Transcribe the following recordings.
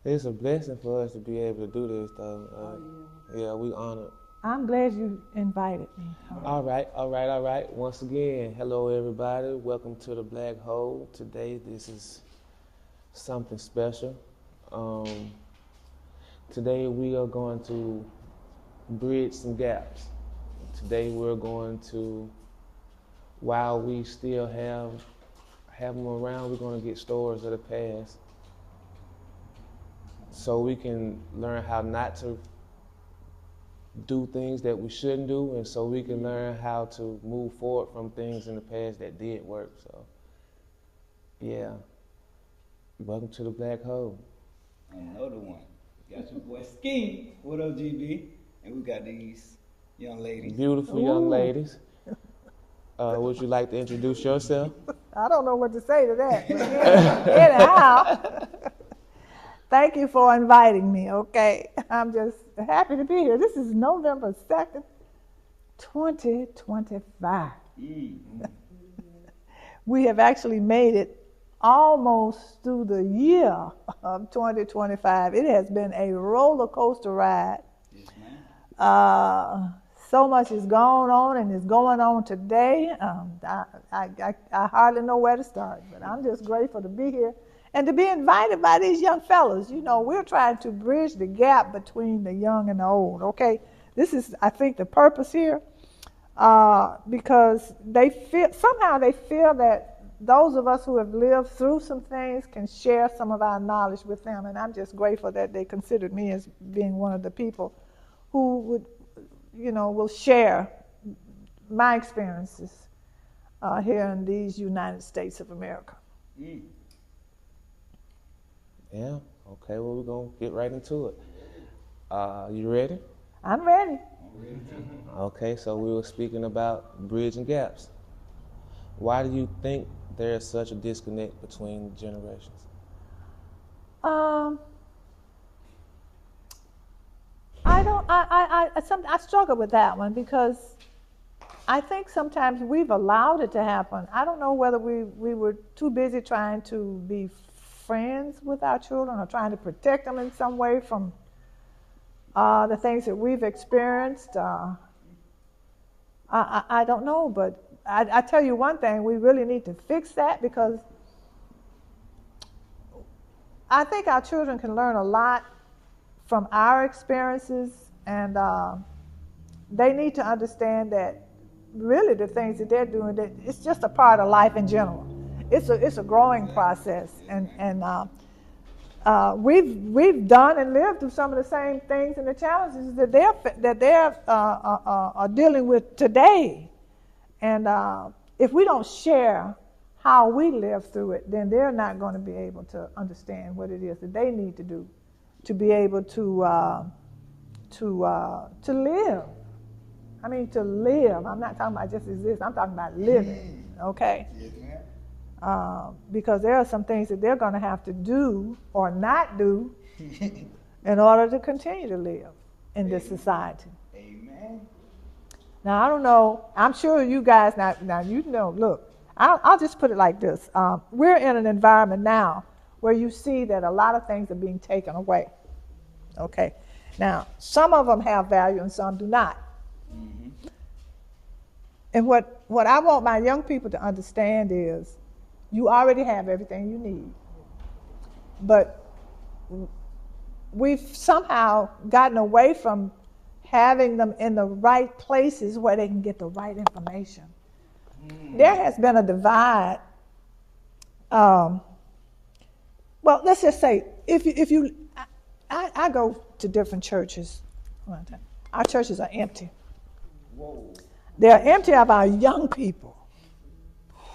It's a blessing for us to be able to do this, though. Yeah, we honored. I'm glad you invited me. All right, all right, all right. Once again, hello everybody. Welcome to the Black Hole. Today, this is something special. Um, Today, we are going to bridge some gaps. Today, we're going to, while we still have them around, we're going to get stories of the past, so we can learn how not to do things that we shouldn't do, and so we can learn how to move forward from things in the past that did work. So, yeah, welcome to the Black Hole. Another one. Got your boy Ski. What up, GB? And we got these young ladies. Beautiful young Ooh. ladies. Would you like to introduce yourself? I don't know what to say to that. But anyhow, thank you for inviting me, okay? I'm just happy to be here. This is November 2nd, 2025. We have actually made it almost through the year of 2025. It has been a roller coaster ride. Yes, ma'am. So much is going on and is going on today. I hardly know where to start, but I'm just grateful to be here and to be invited by these young fellows. You know, we're trying to bridge the gap between the young and the old, okay? This is, I think, the purpose here, because somehow they feel that those of us who have lived through some things can share some of our knowledge with them, and I'm just grateful that they considered me as being one of the people who would, will share my experiences here in these United States of America. Yeah, okay, well, we're going to get right into it. You ready? I'm ready. Okay, so we were speaking about bridging gaps. Why do you think there is such a disconnect between generations? I struggle with that one because I think sometimes we've allowed it to happen. I don't know whether we were too busy trying to be friends with our children or trying to protect them in some way from the things that we've experienced. I don't know, but I tell you one thing, we really need to fix that, because I think our children can learn a lot from our experiences, and they need to understand that really the things that they're doing, that it's just a part of life in general. It's a growing process, and we've done and lived through some of the same things and the challenges that they're are dealing with today. And if we don't share how we live through it, then they're not going to be able to understand what it is that they need to do to be able to live. I mean, to live. I'm not talking about just exist. I'm talking about living. Okay. Yes, ma'am. Because there are some things that they're going to have to do or not do in order to continue to live in this society. Amen. Now, I don't know. I'm sure you guys, now you know, look, I'll just put it like this. We're in an environment now where you see that a lot of things are being taken away. Okay. Now, some of them have value and some do not. Mm-hmm. And what I want my young people to understand is you already have everything you need. But we've somehow gotten away from having them in the right places where they can get the right information. There has been a divide. Well, let's just say, I go to different churches. Our churches are empty. Whoa. They're empty of our young people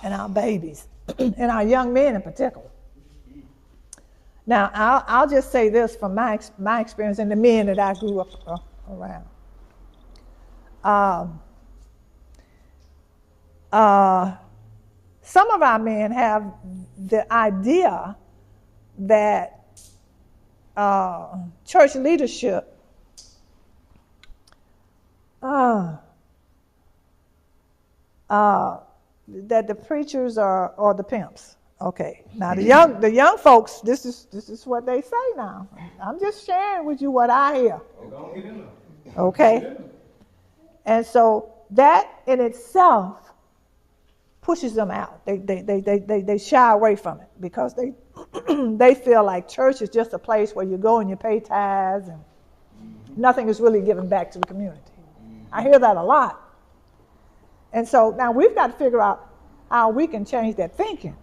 and our babies and our young men in particular. Now, I'll just say this from my experience and the men that I grew up around. Some of our men have the idea that church leadership that the preachers are the pimps. Okay. Now the young folks, this is what they say now. I'm just sharing with you what I hear. Okay. And so that in itself pushes them out. They shy away from it because they they feel like church is just a place where you go and you pay tithes and nothing is really given back to the community. I hear that a lot. And so now we've got to figure out how we can change that thinking,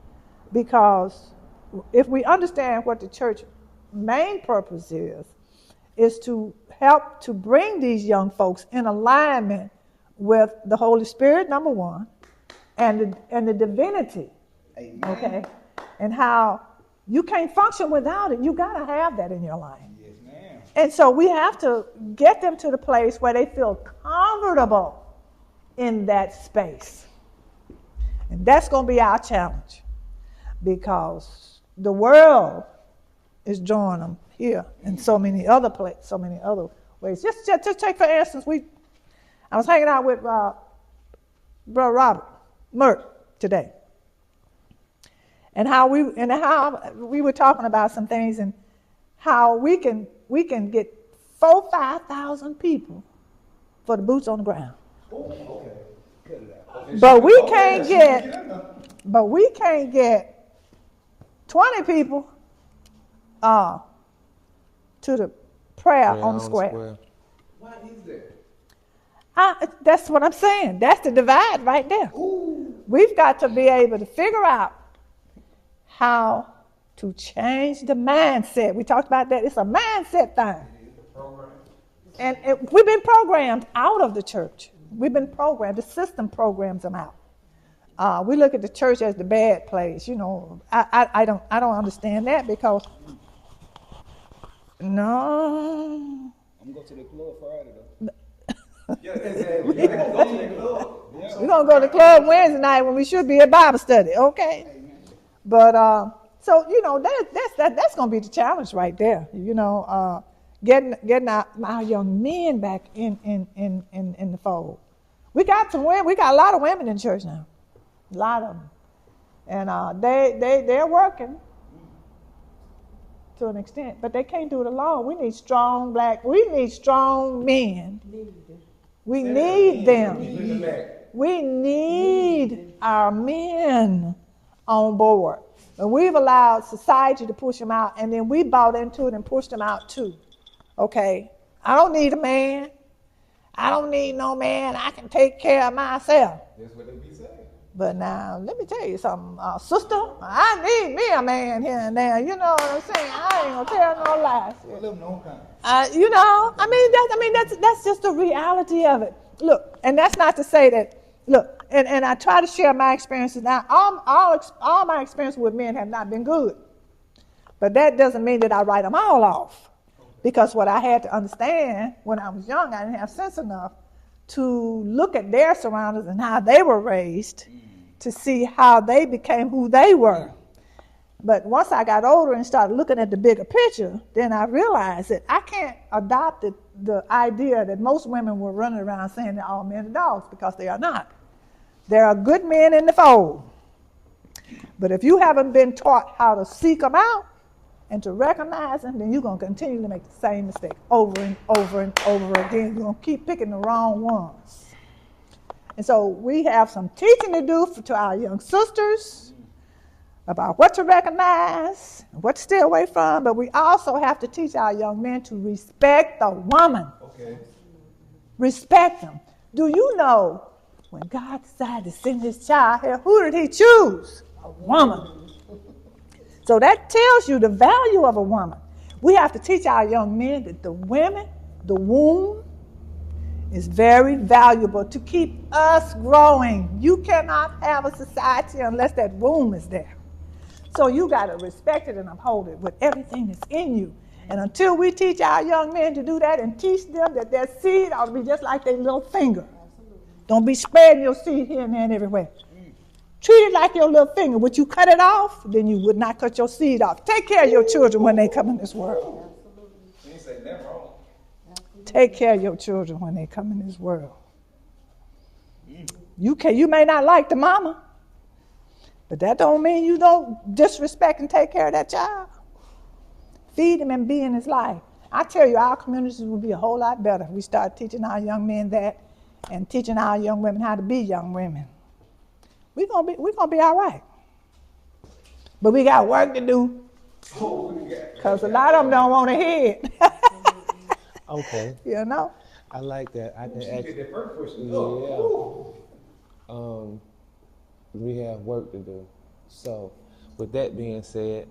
because if we understand what the church main purpose is to help to bring these young folks in alignment with the Holy Spirit, number one, and the divinity. Amen. Okay, and how you can't function without it. You got to have that in your life. Yes, ma'am. And so we have to get them to the place where they feel comfortable in that space. And that's going to be our challenge, because the world is drawing them here in so many other places, so many other ways. Just take, for instance, I was hanging out with Brother Robert Mert today. And how we were talking about some things, and how we can get 4,000-5,000 people for the boots on the ground. But we can't get 20 people to the prayer on the square. Why is that? That's what I'm saying. That's the divide right there. We've got to be able to figure out how to change the mindset. We talked about that. It's a mindset thing. And we've been programmed out of the church. We've been programmed. The system programs them out. We look at the church as the bad place. You know, I don't understand that, because no. I'm going to the club Friday though. We're going to go to the club Wednesday night when we should be at Bible study, okay? But, so, you know, that's going to be the challenge right there, you know, getting our young men back in the fold. We got some women, we got a lot of women in church now, a lot of them. And they're working to an extent, but they can't do it alone. We need strong men. We need them. We need our men on board. And we've allowed society to push them out, and then we bought into it and pushed them out too. Okay, I don't need a man. I don't need no man. I can take care of myself. That's what they be saying. But now, let me tell you something, sister. I need me a man here and there. You know what I'm saying? I ain't gonna tell no lies. Well, them no kind. You know, that's just the reality of it. Look, and that's not to say that. Look, and I try to share my experiences. Now, all my experiences with men have not been good, but that doesn't mean that I write them all off. Because what I had to understand when I was young, I didn't have sense enough to look at their surroundings and how they were raised, to see how they became who they were. But once I got older and started looking at the bigger picture, then I realized that I can't adopt the idea that most women were running around saying that all men are dogs, because they are not. There are good men in the fold. But if you haven't been taught how to seek them out and to recognize them, then you're going to continue to make the same mistake over and over and over again. You're going to keep picking the wrong ones. And so we have some teaching to do to our young sisters about what to recognize, what to stay away from, but we also have to teach our young men to respect the woman. Okay. Respect them. Do you know when God decided to send his child here, who did he choose? A woman. So that tells you the value of a woman. We have to teach our young men that the womb, is very valuable to keep us growing. You cannot have a society unless that womb is there. So you got to respect it and uphold it with everything that's in you. And until we teach our young men to do that and teach them that their seed ought to be just like their little finger. Don't be spreading your seed here and there and everywhere. Treat it like your little finger. Would you cut it off? Then you would not cut your seed off. Take care of your children when they come in this world. Take care of your children when they come in this world. You may not like the mama, But that don't mean you don't disrespect and take care of that child. Feed him and be in his life. I tell you, our communities would be a whole lot better if we start teaching our young men that and teaching our young women how to be young women. We're gonna be all right. But we got work to do. Because a lot of them don't want to hear it. Okay, You know? I like that. I can Get actually, that first question. yeah. We have work to do. So, with that being said,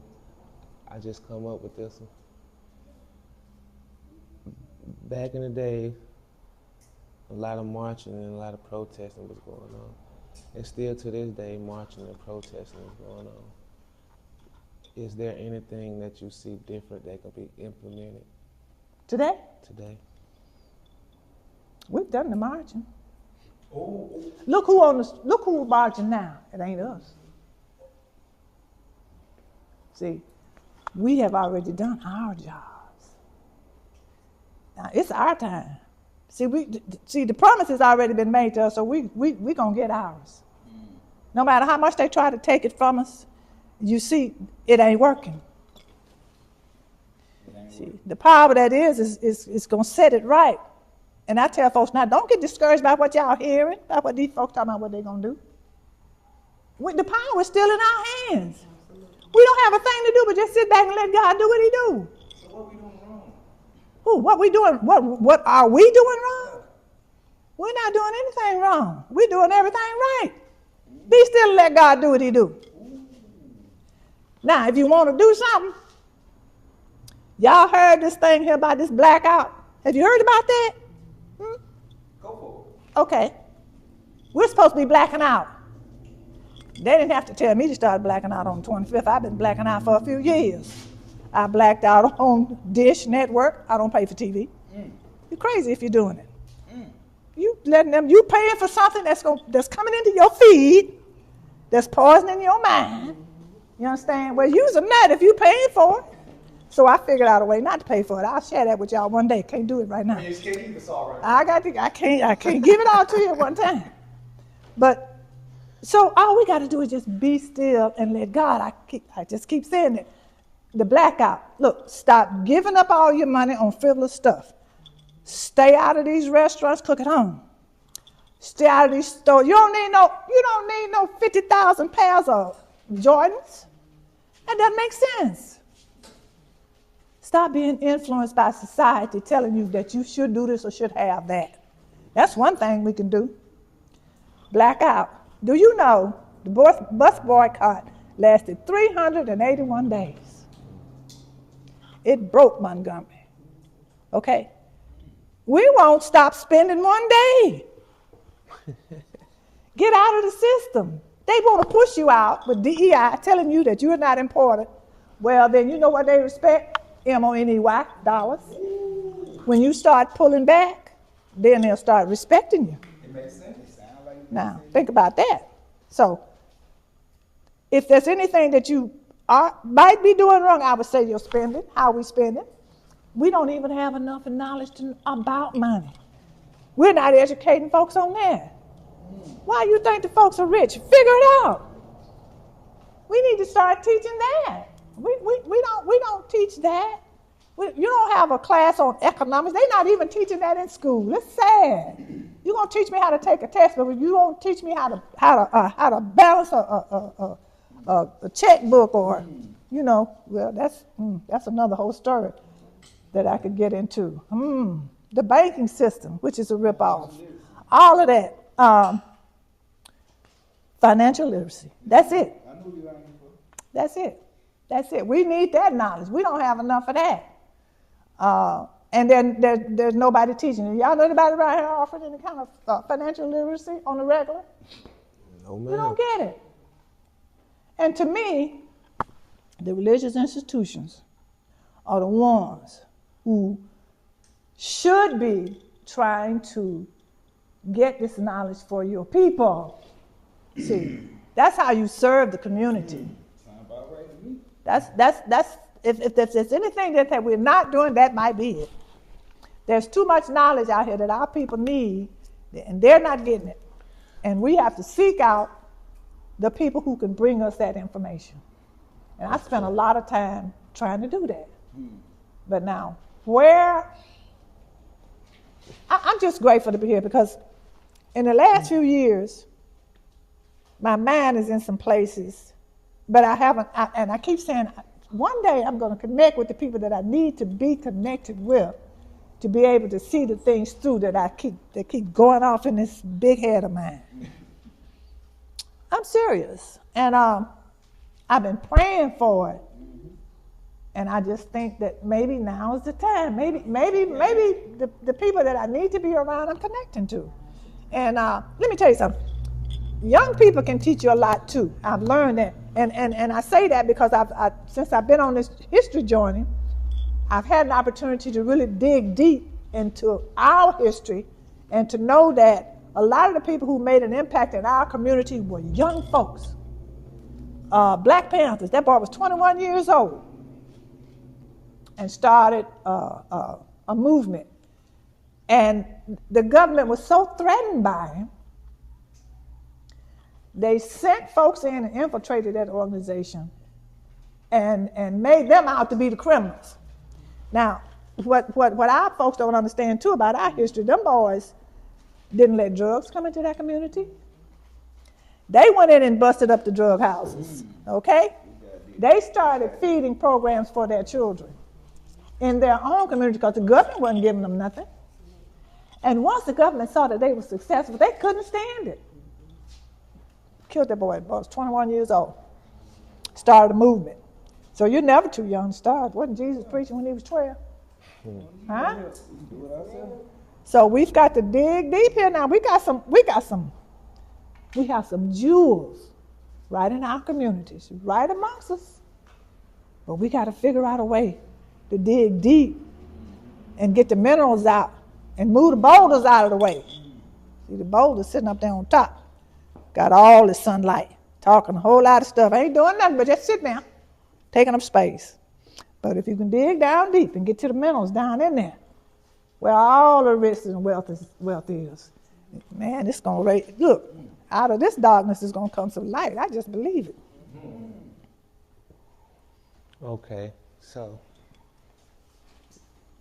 I just come up with this one. Back in the day, a lot of marching and a lot of protesting was going on. And still to this day, marching and protesting is going on. Is there anything that you see different that can be implemented Today, today? we've done the marching. Look who's marching now. It ain't us. See, we have already done our jobs. Now it's our time. See, the promise has already been made to us, so we gonna get ours. No matter how much they try to take it from us, you see, it ain't working. See, the power that is gonna set it right. And I tell folks now, don't get discouraged by what y'all hearing, by what these folks talking about what they're gonna do. The power is still in our hands. We don't have a thing to do but just sit back and let God do what He do. So what we doing wrong? What we doing? What are we doing wrong? We're not doing anything wrong. We're doing everything right. Be still and let God do what He do. Now, if you want to do something, y'all heard this thing here about this blackout. Have you heard about that? Go for Okay. We're supposed to be blacking out. They didn't have to tell me to start blacking out on the 25th. I've been blacking out for a few years. I blacked out on Dish Network. I don't pay for TV. You're crazy if you're doing it. You paying for something that's coming into your feed, that's poisoning your mind. You understand? Well, you's a nut if you paying for it. So I figured out a way not to pay for it. I'll share that with y'all one day. Can't do it right now. it. You can't keep us all right. I can't give it all to you at one time. But so all we got to do is just be still and let God. I just keep saying it. The blackout. Look, stop giving up all your money on frivolous stuff. Stay out of these restaurants. Cook at home. Stay out of these stores. You don't need no 50,000 pairs of Jordans. That doesn't make sense. Stop being influenced by society telling you that you should do this or should have that. That's one thing we can do. Blackout. Do you know the bus boycott lasted 381 days? It broke Montgomery. Okay? We won't stop spending one day. Get out of the system. They want to push you out with DEI telling you that you're not important. Well, then you know what they respect? M-O-N-E-Y, dollars. When you start pulling back, then they'll start respecting you. It makes sense. It sounds like it Now, think about that. So, if there's anything that you might be doing wrong, I would say your spending, how we spend it. We don't even have enough knowledge about money. We're not educating folks on that. Why you think the folks are rich? Figure it out. We need to start teaching that. We don't teach that. You don't have a class on economics. They're not even teaching that in school. It's sad. You're gonna teach me how to take a test, but you won't teach me how to balance a checkbook or, well, that's another whole story that I could get into. The banking system, which is a ripoff. All of that. Financial literacy. That's it. I know you ain't for. That's it. That's it. We need that knowledge. We don't have enough of that. And then there's nobody teaching it. Y'all know anybody right here offering any kind of financial literacy on the regular? No, man. You don't get it. And to me, the religious institutions are the ones who should be trying to get this knowledge for your people. See, that's how you serve the community. Sound about right to me. That's if there's anything that we're not doing, that might be it. There's too much knowledge out here that our people need, and they're not getting it. And we have to seek out the people who can bring us that information. And I spent a lot of time trying to do that. But now, I'm just grateful to be here because in the last few years, my mind is in some places, but I haven't, and I keep saying, one day I'm going to connect with the people that I need to be connected with to be able to see the things through that keep going off in this big head of mine. I'm serious. And I've been praying for it. And I just think that maybe now is the time. Maybe the people that I need to be around, I'm connecting to. And let me tell you something. Young people can teach you a lot too. I've learned that. And I say that because since I've been on this history journey, I've had an opportunity to really dig deep into our history and to know that a lot of the people who made an impact in our community were young folks. Black Panthers, that boy was 21 years old and started a movement. And the government was so threatened by him, they sent folks in and infiltrated that organization and made them out to be the criminals. Now, what our folks don't understand too about our history, them boys didn't let drugs come into that community. They went in and busted up the drug houses, okay? They started feeding programs for their children in their own community because the government wasn't giving them nothing. And once the government saw that they were successful, they couldn't stand it. Killed that boy. The boy was 21 years old. Started a movement. So you're never too young to start. Wasn't Jesus preaching when he was 12? Huh? So we've got to dig deep here now. We have some jewels right in our communities, right amongst us. But we got to figure out a way to dig deep and get the minerals out and move the boulders out of the way. See, the boulders sitting up there on top. Got all the sunlight, talking a whole lot of stuff. Ain't doing nothing but just sitting there, taking up space. But if you can dig down deep and get to the minerals down in there, where all the riches and wealth is, man, it's going to raise. Look, out of this darkness is going to come some light. I just believe it. Okay, so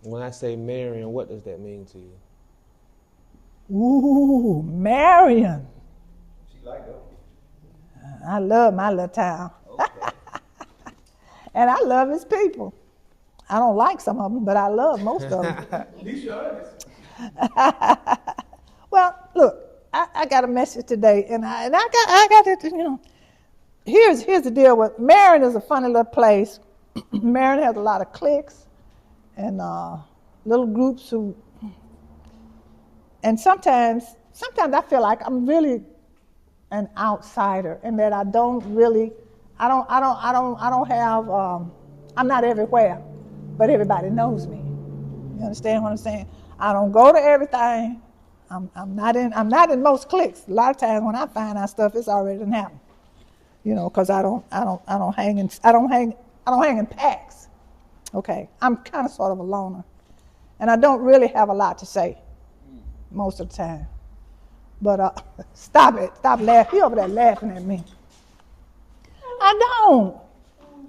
when I say Marion, what does that mean to you? Ooh, Marion. Like I love my little town. okay. And I love its people. I don't like some of them, but I love most of them. At least you're honest. Well, look, I got a message today, and I got it. You know, here's the deal with Marion. Is a funny little place. Marion has a lot of cliques and little groups who, and sometimes I feel like I'm really an outsider, and that I'm not everywhere, but everybody knows me. You understand what I'm saying? I don't go to everything. I'm not in most cliques. A lot of times when I find out stuff, it's already done happened. You know, because I don't hang in packs. Okay, I'm kind of sort of a loner, and I don't really have a lot to say most of the time. But stop it. Stop laughing. You over there laughing at me. I don't.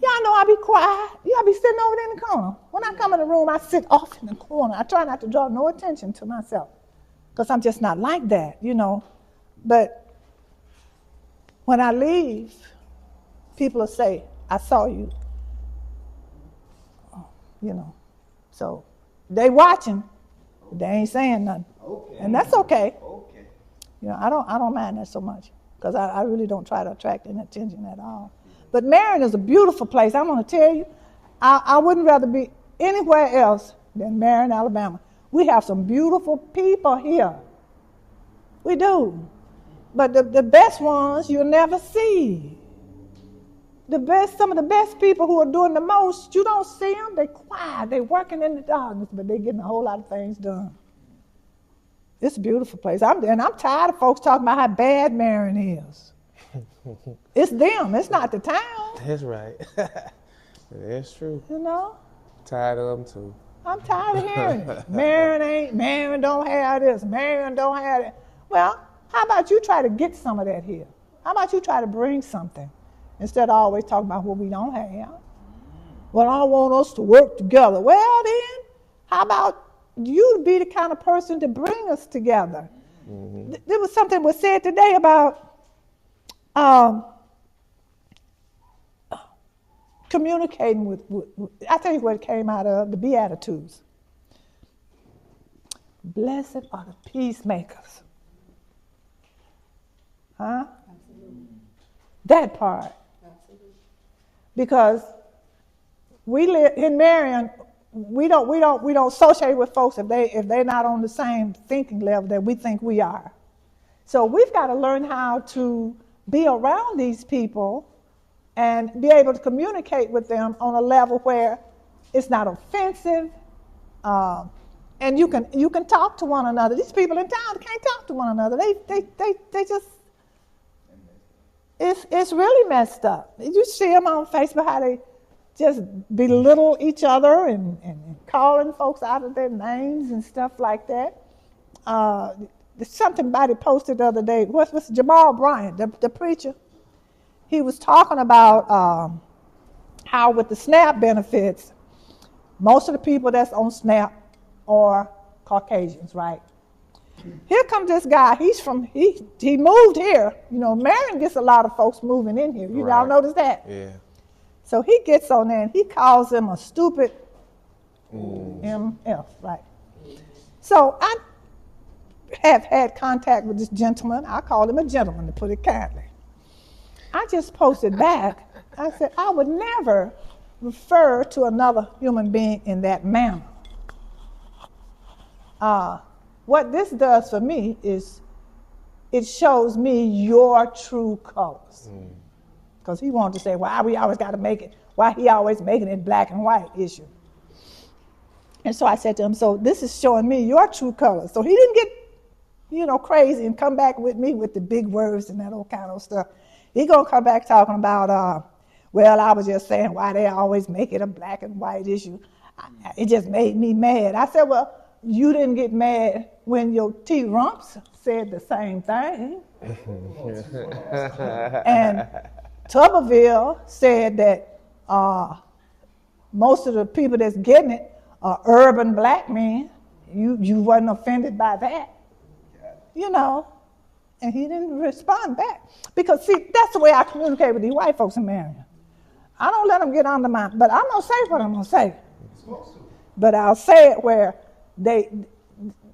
Y'all know I be quiet. Y'all be sitting over there in the corner. When I come in the room, I sit off in the corner. I try not to draw no attention to myself because I'm just not like that, you know. But when I leave, people will say, I saw you. You know. So they watching. They ain't saying nothing. Okay. And that's okay. Okay. You know, I don't mind that so much because I really don't try to attract any attention at all. But Marion is a beautiful place. I'm going to tell you, I wouldn't rather be anywhere else than Marion, Alabama. We have some beautiful people here. We do. But the best ones you'll never see. Some of the best people who are doing the most, you don't see them. They're quiet. They're working in the darkness, but they're getting a whole lot of things done. It's a beautiful place. I'm tired of folks talking about how bad Marion is. It's them. It's not the town. That's right. That's true. You know? Tired of them too. I'm tired of hearing it. Marion don't have this. Marion don't have that. Well, how about you try to get some of that here? How about you try to bring something instead of always talking about what we don't have? Well, I want us to work together. Well, then, how about you be the kind of person to bring us together? Mm-hmm. There was something was said today about communicating with, I tell you what it came out of, the Beatitudes. Blessed are the peacemakers. Huh? Absolutely. That part. Absolutely. Because we live in Marion, we don't associate with folks if they're not on the same thinking level that we think we are. So we've got to learn how to be around these people and be able to communicate with them on a level where it's not offensive, and you can talk to one another. These people in town can't talk to one another. They just, it's really messed up. You see them on Facebook how they just belittle each other and calling folks out of their names and stuff like that. Somebody posted the other day. What's Jamal Bryant, the preacher? He was talking about how with the SNAP benefits, most of the people that's on SNAP are Caucasians, right? Here comes this guy. He moved here. You know, Marion gets a lot of folks moving in here. You all notice that? Yeah. So he gets on there and he calls him a stupid MF, right? So I have had contact with this gentleman. I call him a gentleman, to put it kindly. I just posted back. I said, I would never refer to another human being in that manner. What this does for me is it shows me your true colors. Because he wanted to say, why we always got to make it, why he always making it black and white issue. And so I said to him, so this is showing me your true colors. So he didn't get, crazy and come back with me with the big words and that old kind of stuff. He gonna come back talking about, well, I was just saying why they always make it a black and white issue. It just made me mad. I said, well, you didn't get mad when your T-Rumps said the same thing. And Tuberville said that most of the people that's getting it are urban black men. You wasn't offended by that, and he didn't respond back. Because, see, that's the way I communicate with these white folks in Marion. I don't let them get under my, but I'm going to say what I'm going to say. But I'll say it where they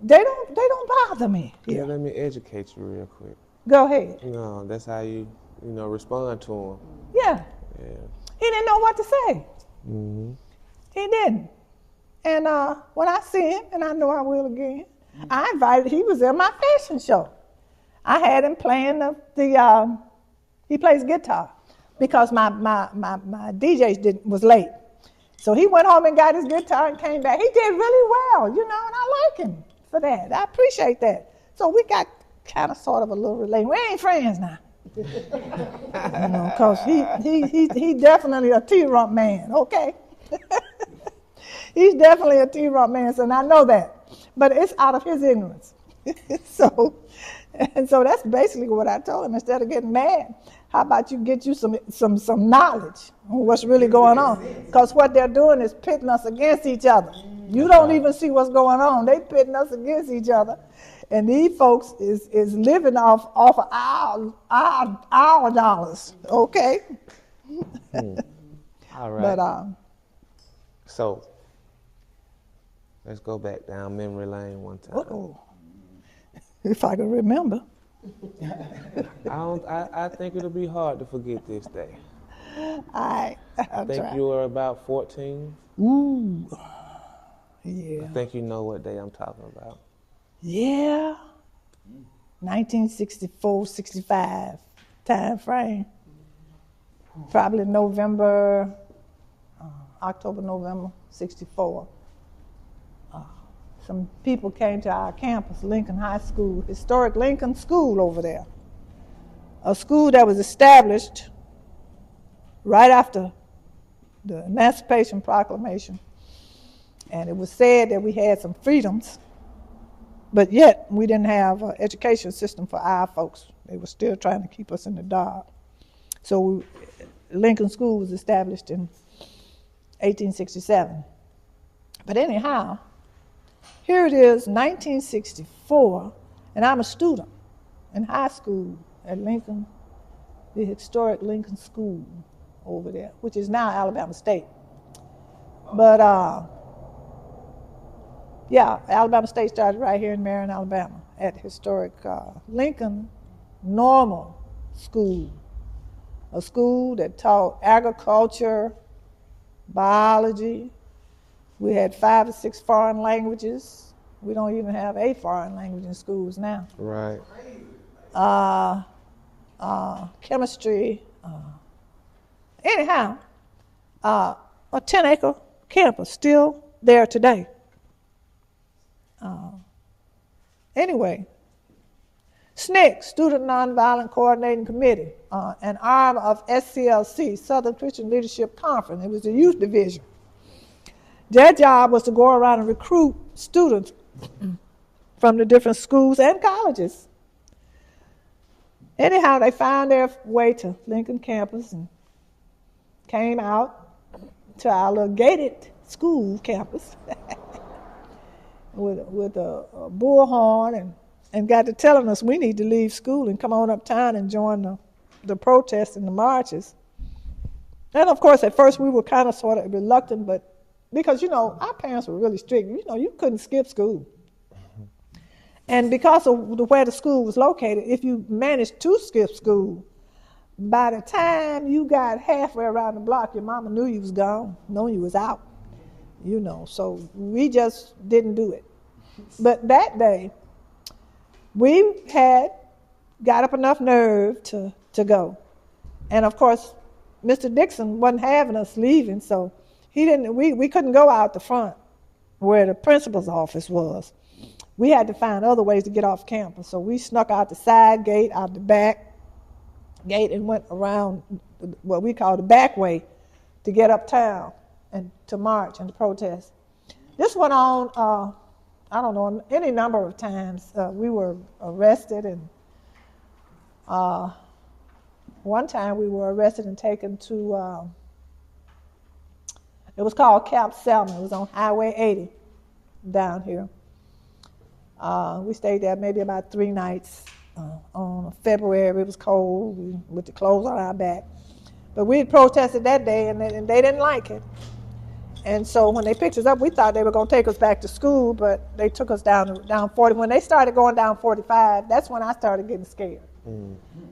don't bother me. Yeah, let me educate you real quick. Go ahead. No, that's how you respond to him. Yeah. He didn't know what to say. Mm-hmm. He didn't. And when I see him, and I know I will again, I invited, he was at my fashion show. I had him playing he plays guitar because my DJ was late. So he went home and got his guitar and came back. He did really well, and I like him for that. I appreciate that. So we got kind of sort of a little relation. We ain't friends now. Because he definitely a T-Rump man, okay? He's definitely a T-Rump man, and I know that. But it's out of his ignorance. So that's basically what I told him. Instead of getting mad, how about you get you some knowledge on what's really going on? Because what they're doing is pitting us against each other. You don't even see what's going on. They pitting us against each other. And these folks is living off of our dollars, okay? All right. But so let's go back down memory lane one time. Uh-oh. If I can remember. I think it'll be hard to forget this day. I think you were about 14. Ooh. Yeah. I think you know what day I'm talking about. Yeah. 1964, 65 time frame. Probably October, November 64. Some people came to our campus, Lincoln High School, historic Lincoln School over there. A school that was established right after the Emancipation Proclamation. And it was said that we had some freedoms, but yet we didn't have an education system for our folks. They were still trying to keep us in the dark. So Lincoln School was established in 1867. But anyhow, here it is, 1964, and I'm a student in high school at Lincoln, the historic Lincoln School over there, which is now Alabama State. But Alabama State started right here in Marion, Alabama, at historic Lincoln Normal School, a school that taught agriculture, biology. We had 5 or 6 foreign languages. We don't even have a foreign language in schools now. Right. Chemistry. Anyhow, a 10-acre campus still there today. Anyway, SNCC, Student Nonviolent Coordinating Committee, an arm of SCLC, Southern Christian Leadership Conference. It was a youth division. Their job was to go around and recruit students from the different schools and colleges. Anyhow, they found their way to Lincoln campus and came out to our little gated school campus with a bullhorn and got to telling us we need to leave school and come on uptown and join the protests and the marches. And of course, at first we were kind of sort of reluctant, but because, our parents were really strict. You couldn't skip school. And because of where the school was located, if you managed to skip school, by the time you got halfway around the block, your mama knew you was gone, knew you was out, So we just didn't do it. But that day, we had got up enough nerve to go. And of course, Mr. Dixon wasn't having us leaving, so we couldn't go out the front where the principal's office was. We had to find other ways to get off campus. So we snuck out the side gate, out the back gate, and went around what we call the back way to get uptown and to march and to protest. This went on, any number of times. We were arrested, and one time we were arrested and taken to, it was called Camp Selma. It was on Highway 80 down here. We stayed there maybe about 3 nights. On February, it was cold, with the clothes on our back. But we had protested that day, and they didn't like it. And so when they picked us up, we thought they were going to take us back to school, but they took us down 40. When they started going down 45, that's when I started getting scared.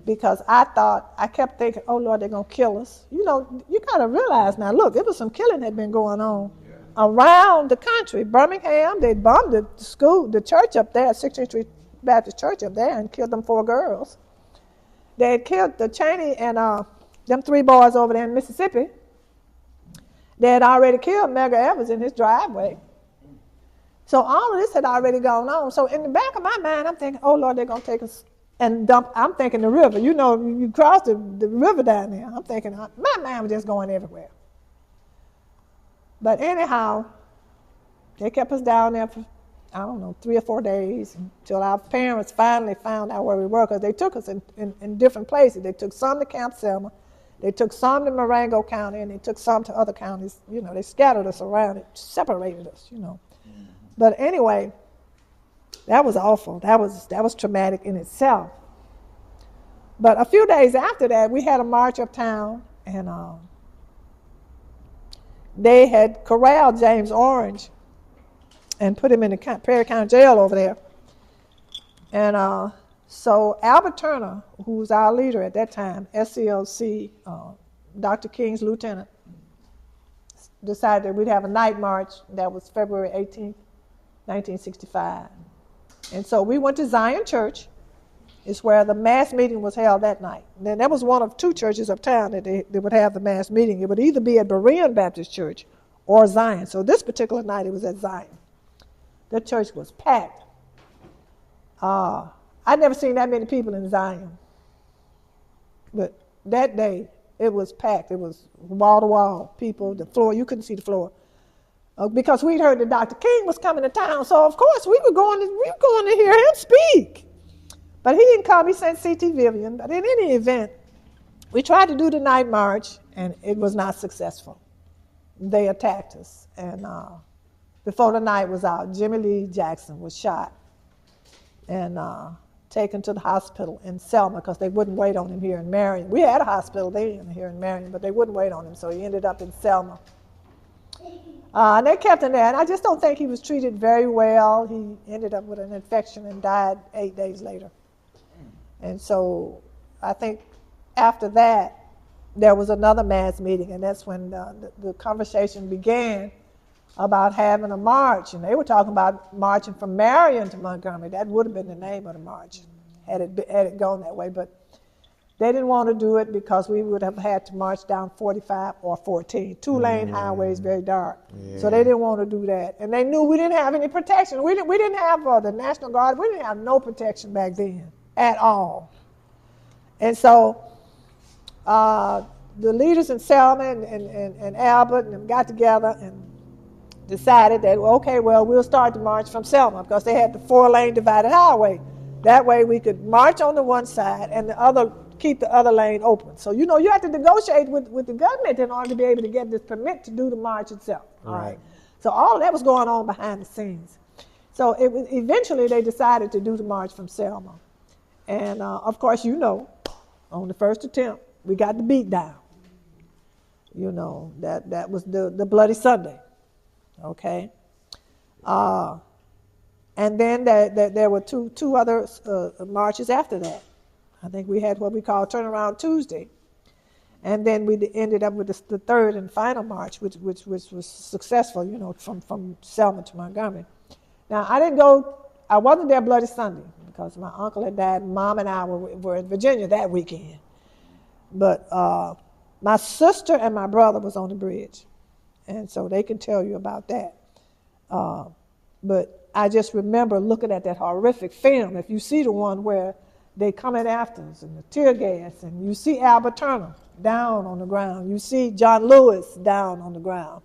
Because I kept thinking, oh, Lord, they're going to kill us. You got to realize now, look, it was some killing that had been going on around the country. Birmingham, they bombed the church up there, 16th Street Baptist Church up there, and killed them 4 girls. They had killed the Cheney and them 3 boys over there in Mississippi. They had already killed Medgar Evers in his driveway. So all of this had already gone on. So in the back of my mind, I'm thinking, oh, Lord, they're going to take us and dump. I'm thinking the river. You cross the river down there. I'm thinking, my mind was just going everywhere. But anyhow, they kept us down there for, 3 or 4 days until our parents finally found out where we were, because they took us in different places. They took some to Camp Selma, they took some to Marengo County, and they took some to other counties. They scattered us around, it separated us, But anyway, that was awful. That was traumatic in itself. But a few days after that, we had a march uptown, and they had corralled James Orange and put him in the Perry County Jail over there. And so Albert Turner, who was our leader at that time, SCLC, Dr. King's lieutenant, decided that we'd have a night march. That was February 18th, 1965. And so we went to Zion Church. It's where the mass meeting was held that night. And then that was one of 2 churches uptown that they would have the mass meeting. It would either be at Berean Baptist Church or Zion. So this particular night, it was at Zion. The church was packed. I'd never seen that many people in Zion. But that day, it was packed. It was wall to wall people, the floor, you couldn't see the floor. Because we'd heard that Dr. King was coming to town, so of course we were going to hear him speak. But he didn't come. He sent C.T. Vivian. But in any event, we tried to do the night march, and it was not successful. They attacked us. And before the night was out, Jimmy Lee Jackson was shot and taken to the hospital in Selma because they wouldn't wait on him here in Marion. We had a hospital here in Marion, but they wouldn't wait on him, so he ended up in Selma. And they kept him there, and I just don't think he was treated very well. He ended up with an infection and died 8 days later. And so I think after that, there was another mass meeting, and that's when the conversation began about having a march. And they were talking about marching from Marion to Montgomery. That would have been the name of the march had it gone that way. But they didn't want to do it because we would have had to march down 45 or 14. Two-lane highways, very dark. Yeah. So they didn't want to do that. And they knew we didn't have any protection. We didn't have the National Guard. We didn't have no protection back then at all. And so the leaders in Selma and Albert and them got together and decided that, okay, well, we'll start the march from Selma because they had the 4-lane divided highway. That way we could march on the one side and keep the other lane open. So, you have to negotiate with the government in order to be able to get this permit to do the march itself. All right. So all of that was going on behind the scenes. So eventually they decided to do the march from Selma. And, of course, on the first attempt, we got the beat down. That was the Bloody Sunday. Okay. And then there were two other marches after that. I think we had what we call Turnaround Tuesday. And then we ended up with the third and final march, which was successful, from Selma to Montgomery. Now, I wasn't there Bloody Sunday because my uncle had died. Mom and I were in Virginia that weekend. But my sister and my brother was on the bridge. And so they can tell you about that. But I just remember looking at that horrific film. If you see the one where they coming after us and the tear gas, and you see Albert Turner down on the ground. You see John Lewis down on the ground.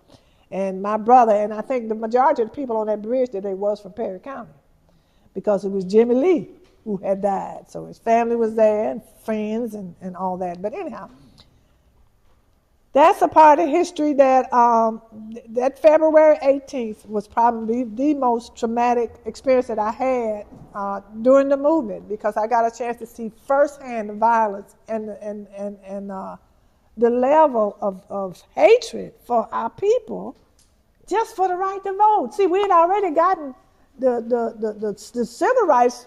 And my brother, and I think the majority of the people on that bridge today was from Perry County because it was Jimmy Lee who had died. So his family was there and friends and all that. But anyhow, that's a part of history that that February 18th was probably the most traumatic experience that I had during the movement because I got a chance to see firsthand the violence and the level of hatred for our people just for the right to vote. See, we had already gotten the civil rights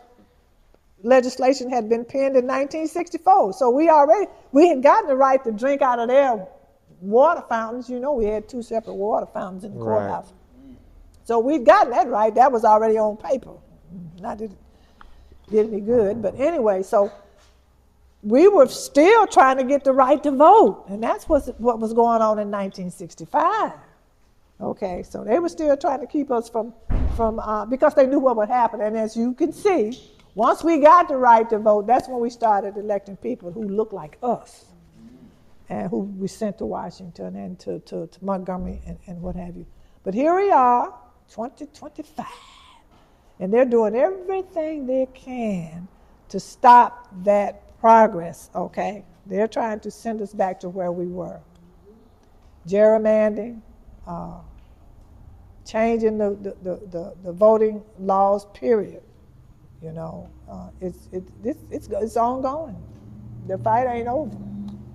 legislation had been penned in 1964. So we had gotten the right to drink out of their water fountains. We had 2 separate water fountains in the courthouse. So we'd gotten that right. That was already on paper. Not that it did any good, but anyway, so we were still trying to get the right to vote, and that's what was going on in 1965. Okay, so they were still trying to keep us from because they knew what would happen. And as you can see, once we got the right to vote, that's when we started electing people who looked like us and who we sent to Washington and to Montgomery and what have you. But here we are, 2025, and they're doing everything they can to stop that progress, okay? They're trying to send us back to where we were. Gerrymandering, changing the voting laws, period. It's ongoing. The fight ain't over.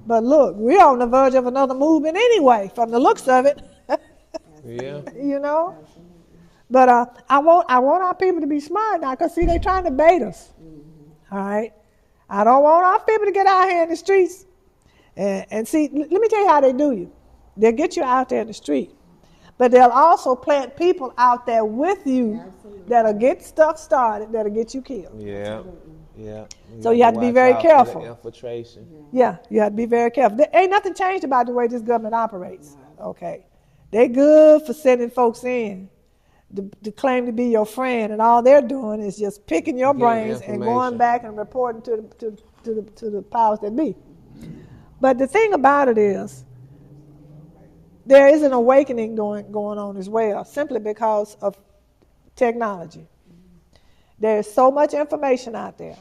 But look, we're on the verge of another movement anyway, from the looks of it. Yeah. But I want our people to be smart now, because see, they're trying to bait us. All right? I don't want our people to get out here in the streets. And see, let me tell you how they do you. They'll get you out there in the street. But they'll also plant people out there with you that'll get stuff started, that'll get you killed. Yeah. So you have to be very careful. Infiltration. Yeah, you have to be very careful. There ain't nothing changed about the way this government operates. Okay. They're good for sending folks in to claim to be your friend, and all they're doing is just picking your brains and going back and reporting to the powers that be. But the thing about it is, there is an awakening going on as well, simply because of technology. There is so much information out there.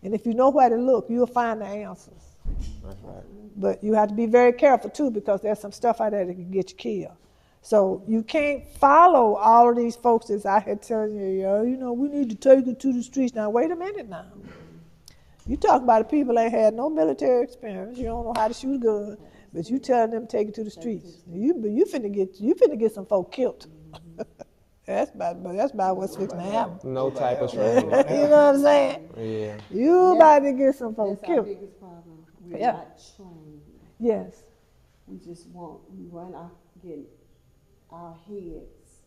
And if you know where to look, you'll find the answers. That's right. But you have to be very careful too, because there's some stuff out there that can get you killed. So you can't follow all of these folks that's out here telling you, you know, we need to take it to the streets. Now, wait a minute now. You talk about the people that had no military experience, you don't know how to shoot a gun, but you telling them to take it to the streets. You finna get some folk killed. That's about what's fixing to happen. No type of training. You know what I'm saying? Yeah. You about to get some folk That's our killed. biggest problem. We're Yeah. not trained. Yes. We just we run off getting our heads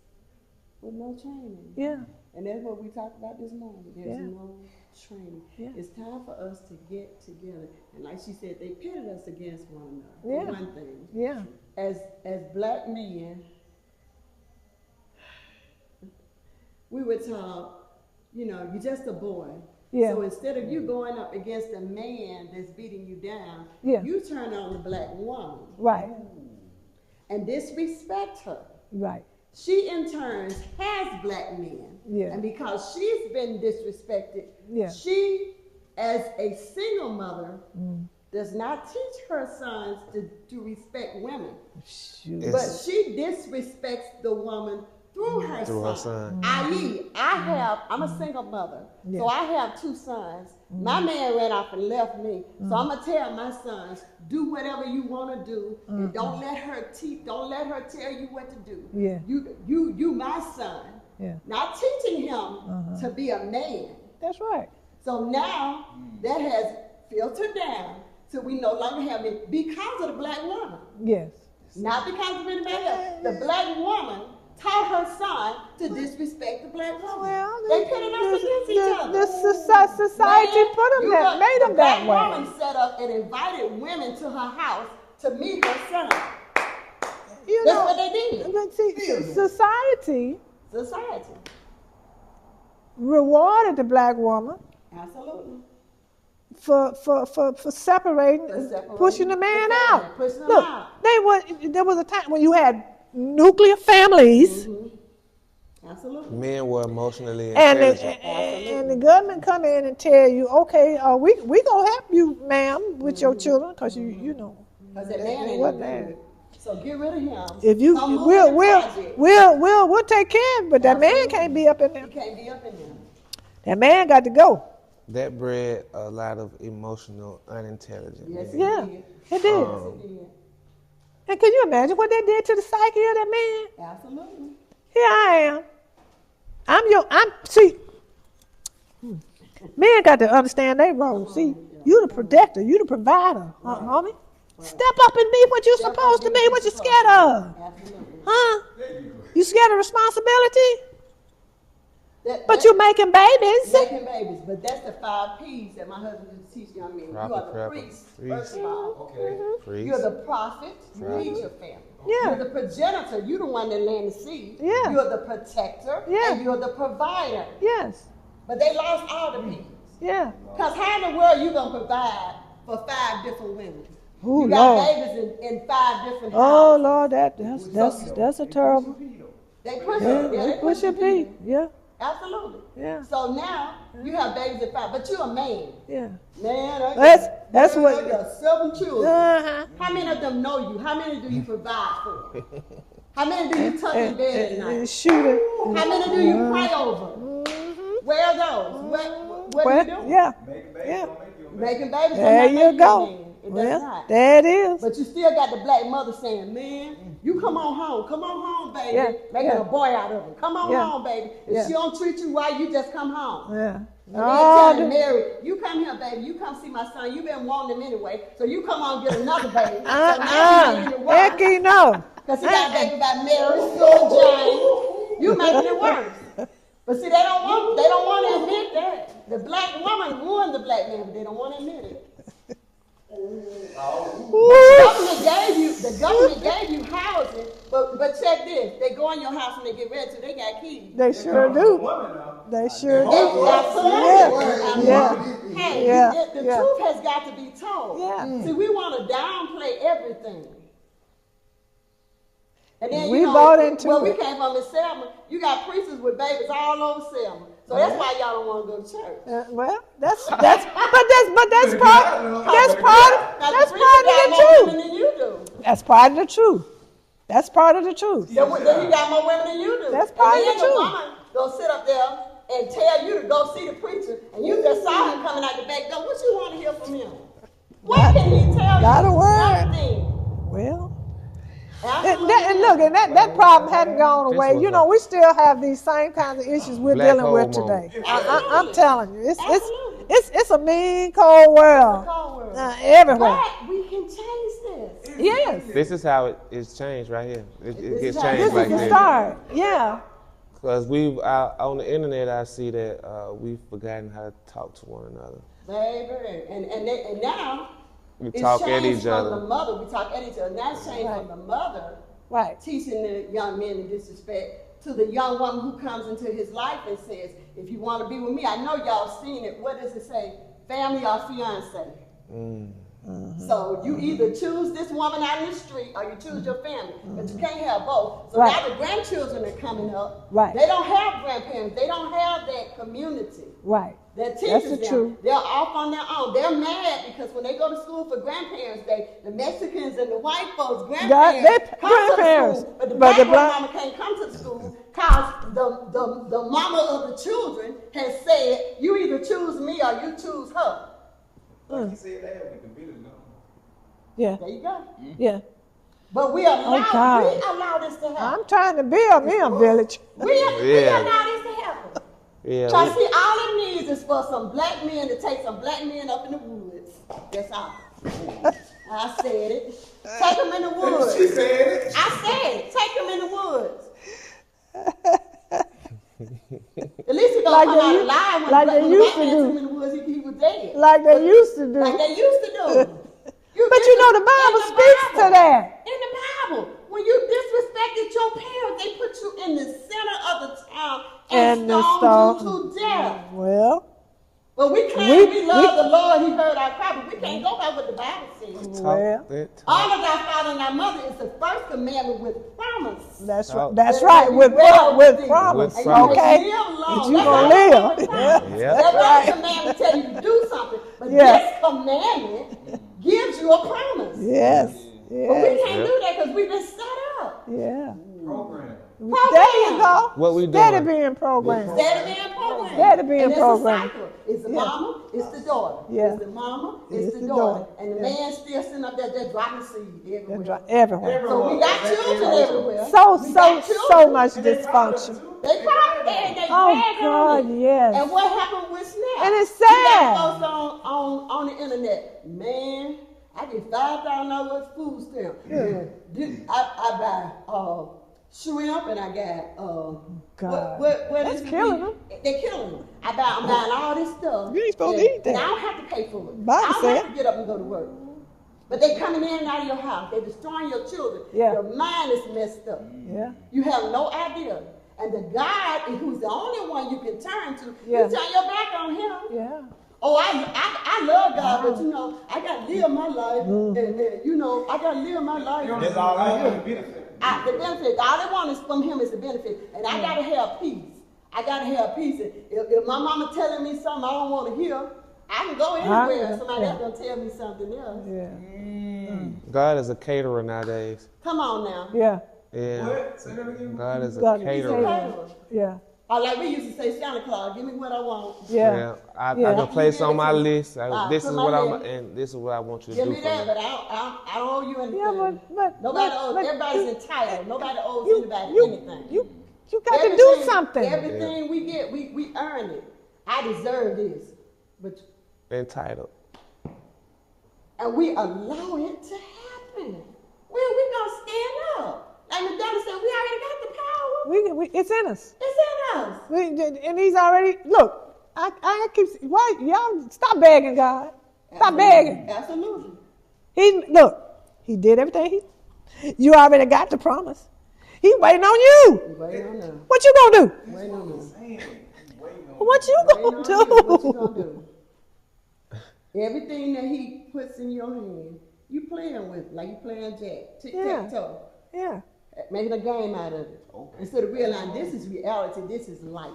with no training. Yeah. And that's what we talked about this morning. There's Yeah. no training. Yeah. It's time for us to get together. And like she said, they pitted us against one another. Yeah. For one thing. Yeah. As black men, we were taught, you know, you're just a boy. Yeah. So instead of you going up against a man that's beating you down, Yeah. you turn on the black woman Right. and disrespect her. Right. She in turn has black men. Yeah. And because she's been disrespected, Yeah. she, as a single mother, does not teach her sons to respect women. Shoot. It's- But she disrespects the woman through her Through her son. son. I.e., I'm a single mother, Yeah. so I have two sons. My man ran off and left me, so I'm gonna tell my sons, do whatever you want to do, and don't let her tell you what to do. Yeah. You my son. Yeah. Not teaching him to be a man. That's right. So now that has filtered down, so we no longer have it because of the black woman. Yes. Not because of anybody else. The black woman taught her son to disrespect the black woman. Well, They put us against each other. The society Man, put them you that, got- made them the that black way. woman set up and invited women to her house to meet her son. You That's know, what they did. but see, society Society. rewarded the black woman Absolutely. for separating, For separating pushing the man the family, out. pushing them Look, out. there was a time when you had nuclear families, Absolutely. Men were emotionally and intelligent. and the government come in and tell you, okay, we gonna help you, ma'am, with your children, cause you know. Because that man ain't What no man? good. So get rid of him. If you Come move we'll the we'll, project. we'll take care of it, but that man Absolutely. can't be up in there. You can't be up in there. That man got to go. That bred a lot of emotional unintelligence. Yes, men. Yeah, it did. it did. Yes, it did. And can you imagine what that did to the psyche of that man? Absolutely. Here I am. See, men got to understand their role. See, you the protector, you the provider, homie. Step up and be what you're supposed to be, what you scared of. Absolutely. Huh? You scared of responsibility? But That- you're making babies. making babies, but that's the 5 P's that my husband used to teach young men. Proper You are the prepper. priest, Priest. first of all. Priest. You're the prophet, you lead your family. Yeah. You're the progenitor, you're the one that land the seed. Yeah. You're the protector, Yeah. and you're the provider. Yes. But they lost all the P's. Yeah. Because how in the world you going to provide for 5 different women? Ooh, you got Lord. babies in 5 different Oh houses. Lord, that's a terrible. They push Yeah, it. they push your P. Yeah. Absolutely. Yeah. So now you have babies at 5, but you're a man. Yeah. Man, That's I what. got 7 children. Uh-huh. How many of them know you? How many do you provide for? How many do you tuck in bed at night? Shoot it. How many do you pray over? Where are those? What are you doing? Yeah. Yeah. Making babies. There does not you make go. a man. It does Well, not. there it is. But you still got the black mother saying, man, you come on home, baby. Yeah, Making yeah. a boy out of him. Come on Yeah. home, baby. If Yeah. she don't treat you right, you just come home. Yeah. And Oh, then telling Mary, you come here, baby. You come see my son. You've been wanting him anyway. So you come on and get another baby. So now you're making it Heck, worse. you know. Because he got a baby by Mary, Sue, Jane. You making it worse. But see, they don't want to admit that. The black woman ruined the black man, but they don't want to admit it. The government gave you housing, but check this. They go in your house when they get ready to, they got keys. They sure do. They sure do. Absolutely. Yeah. Hey, Yeah. the Yeah. truth has got to be told. Yeah. See, we want to downplay everything. And then, We you know, bought into where we it. came from in Selma, you got preachers with babies all over Selma. So that's why y'all don't want to go to church. Well, that's part of the More truth. women than you do. That's part of the truth. That's part of the truth. Then you got more women than you do. That's part of and the then truth. woman gonna sit up there and tell you to go see the preacher, and you just saw him coming out the back door. What you want to hear from him? What can he tell Not you? a word. Nothing. Well, Absolutely and look, and that problem hadn't gone This away. was You know, a- we still have these same kinds of issues we're Black dealing with hole today. moment. I'm telling you, Absolutely. it's a mean, cold world cold world. everywhere. But we can change this. Yes, This is how it's changed right here. It This gets is how- changed this like is the this. start. Yeah, Because on the internet, I see that we've forgotten how to talk to one another. Baby, and now We it's talk at changed each from other. the mother. We talk at each other. Now it's changed from the mother right. teaching the young men to disrespect to the young woman who comes into his life and says, if you want to be with me, I know y'all seen it. What does it say? Family or fiance? So you either choose this woman out in the street or you choose your family, but you can't have both. So Right. now the grandchildren are coming up. Right. They don't have grandparents. They don't have that community Right. that That's teaches the them. truth. They're off on their own. They're mad because when they go to school for Grandparents Day, the Mexicans and the white folks, grandparents, they- come to the grandparents. school, but the But the black black- mama can't come to the school because the mama of the children has said, you either choose me or you choose her. Like you said last week, the village gone. Yeah, There you go. yeah. But we allow this to happen. I'm trying to build me a village. We allow this to happen. Yeah, So see, all it needs is for some black men to take some black men up in the woods. That's all. I said it. Take them in the woods. She said it. I said it. Take them in the woods. At least he gonna Like come they out used- alive when like the they black used to man do. took him in the woods. He was dead. Like they used to do. Like they used to do. But you know the Bible In the speaks to Bible. that. In the Bible, when you disrespected your parents, they put you in the center of the town and And the stoned stone- you to death. Well, But we claim we love the Lord, He heard our cry, but we can't go by what the Bible says. well, Honor thy father and thy mother is the first commandment with promise. that's Oh. that's That right. you With well with thee. promise. With And you promise. Okay. live long. That you That's gonna all live. with Yeah. promise. Yeah. That Right. other commandment tell you to do something, but Yeah. this commandment gives you a promise. Yes. But we Yes. can't do that because we've been set up. Yeah. Program. There you go. What we Steady doing? being programmed. Instead of being programmed. Instead of being And it's programmed. a cycle. It's the Yeah. mama, it's the daughter. Yeah. It's the mama, it's It's the the daughter. daughter. And the Yeah. man still sitting up there just dropping seed everywhere. Everywhere. So we got children everywhere. So We got so children. much dysfunction. They cry and they Oh brag God, on it. yes. And what happened with Snap? And it's You sad. got folks on the internet. Man, I get $5,000 food stamp. I buy shrimp and I got God. what That's is it? killing them. They're killing them. I'm buying all this stuff. You ain't supposed to and- eat that. And I don't have to pay for it. Bible I don't said. have to get up and go to work. But they coming in and out of your house. They're destroying your children. Yeah. Your mind is messed up. Yeah. You have no idea. And the God who's the only one you can turn to, Yeah. you turn your back on him. Yeah. Oh, I love God, but you know, I got to live my life. And you know, I got to live my life. That's all I have to benefit. The benefit, all they want is from him is the benefit. And I got to have peace. I got to have peace. If my mama telling me something I don't want to hear, I can go anywhere and somebody else gonna tell me something else. Yeah. God is a caterer nowadays. Come on now. Yeah. Yeah. What? Say that again. God is a God is a caterer. caterer. Yeah. Or like we used to say, Santa Claus, give me what I want. Yeah. I Yeah. can place on my list. This put is my what I'm, list. and this is what I want you to Give do me for that, me. but I don't owe you anything. Yeah, but Nobody owes. Everybody's entitled. Nobody owes anybody you, anything. you got to do Everything- something. Everything we get, we earn it. I deserve this, but Entitled. and we allow it to happen. When we gonna stand up? Like Madonna said, we already got the power. It's in us. It's in us. And he's already look. I keep why y'all stop begging God. Stop begging. Absolutely. He did everything. You already got the promise. He waiting on you. Wait on them. What you gonna do? Wait on them. What you Wait gonna on you. What you do? gonna do? Everything that he puts in your hand, you playing with, like you playing jack, tic tac toe. Yeah. making a game out of it. Okay. Instead of realizing this is reality, this is life.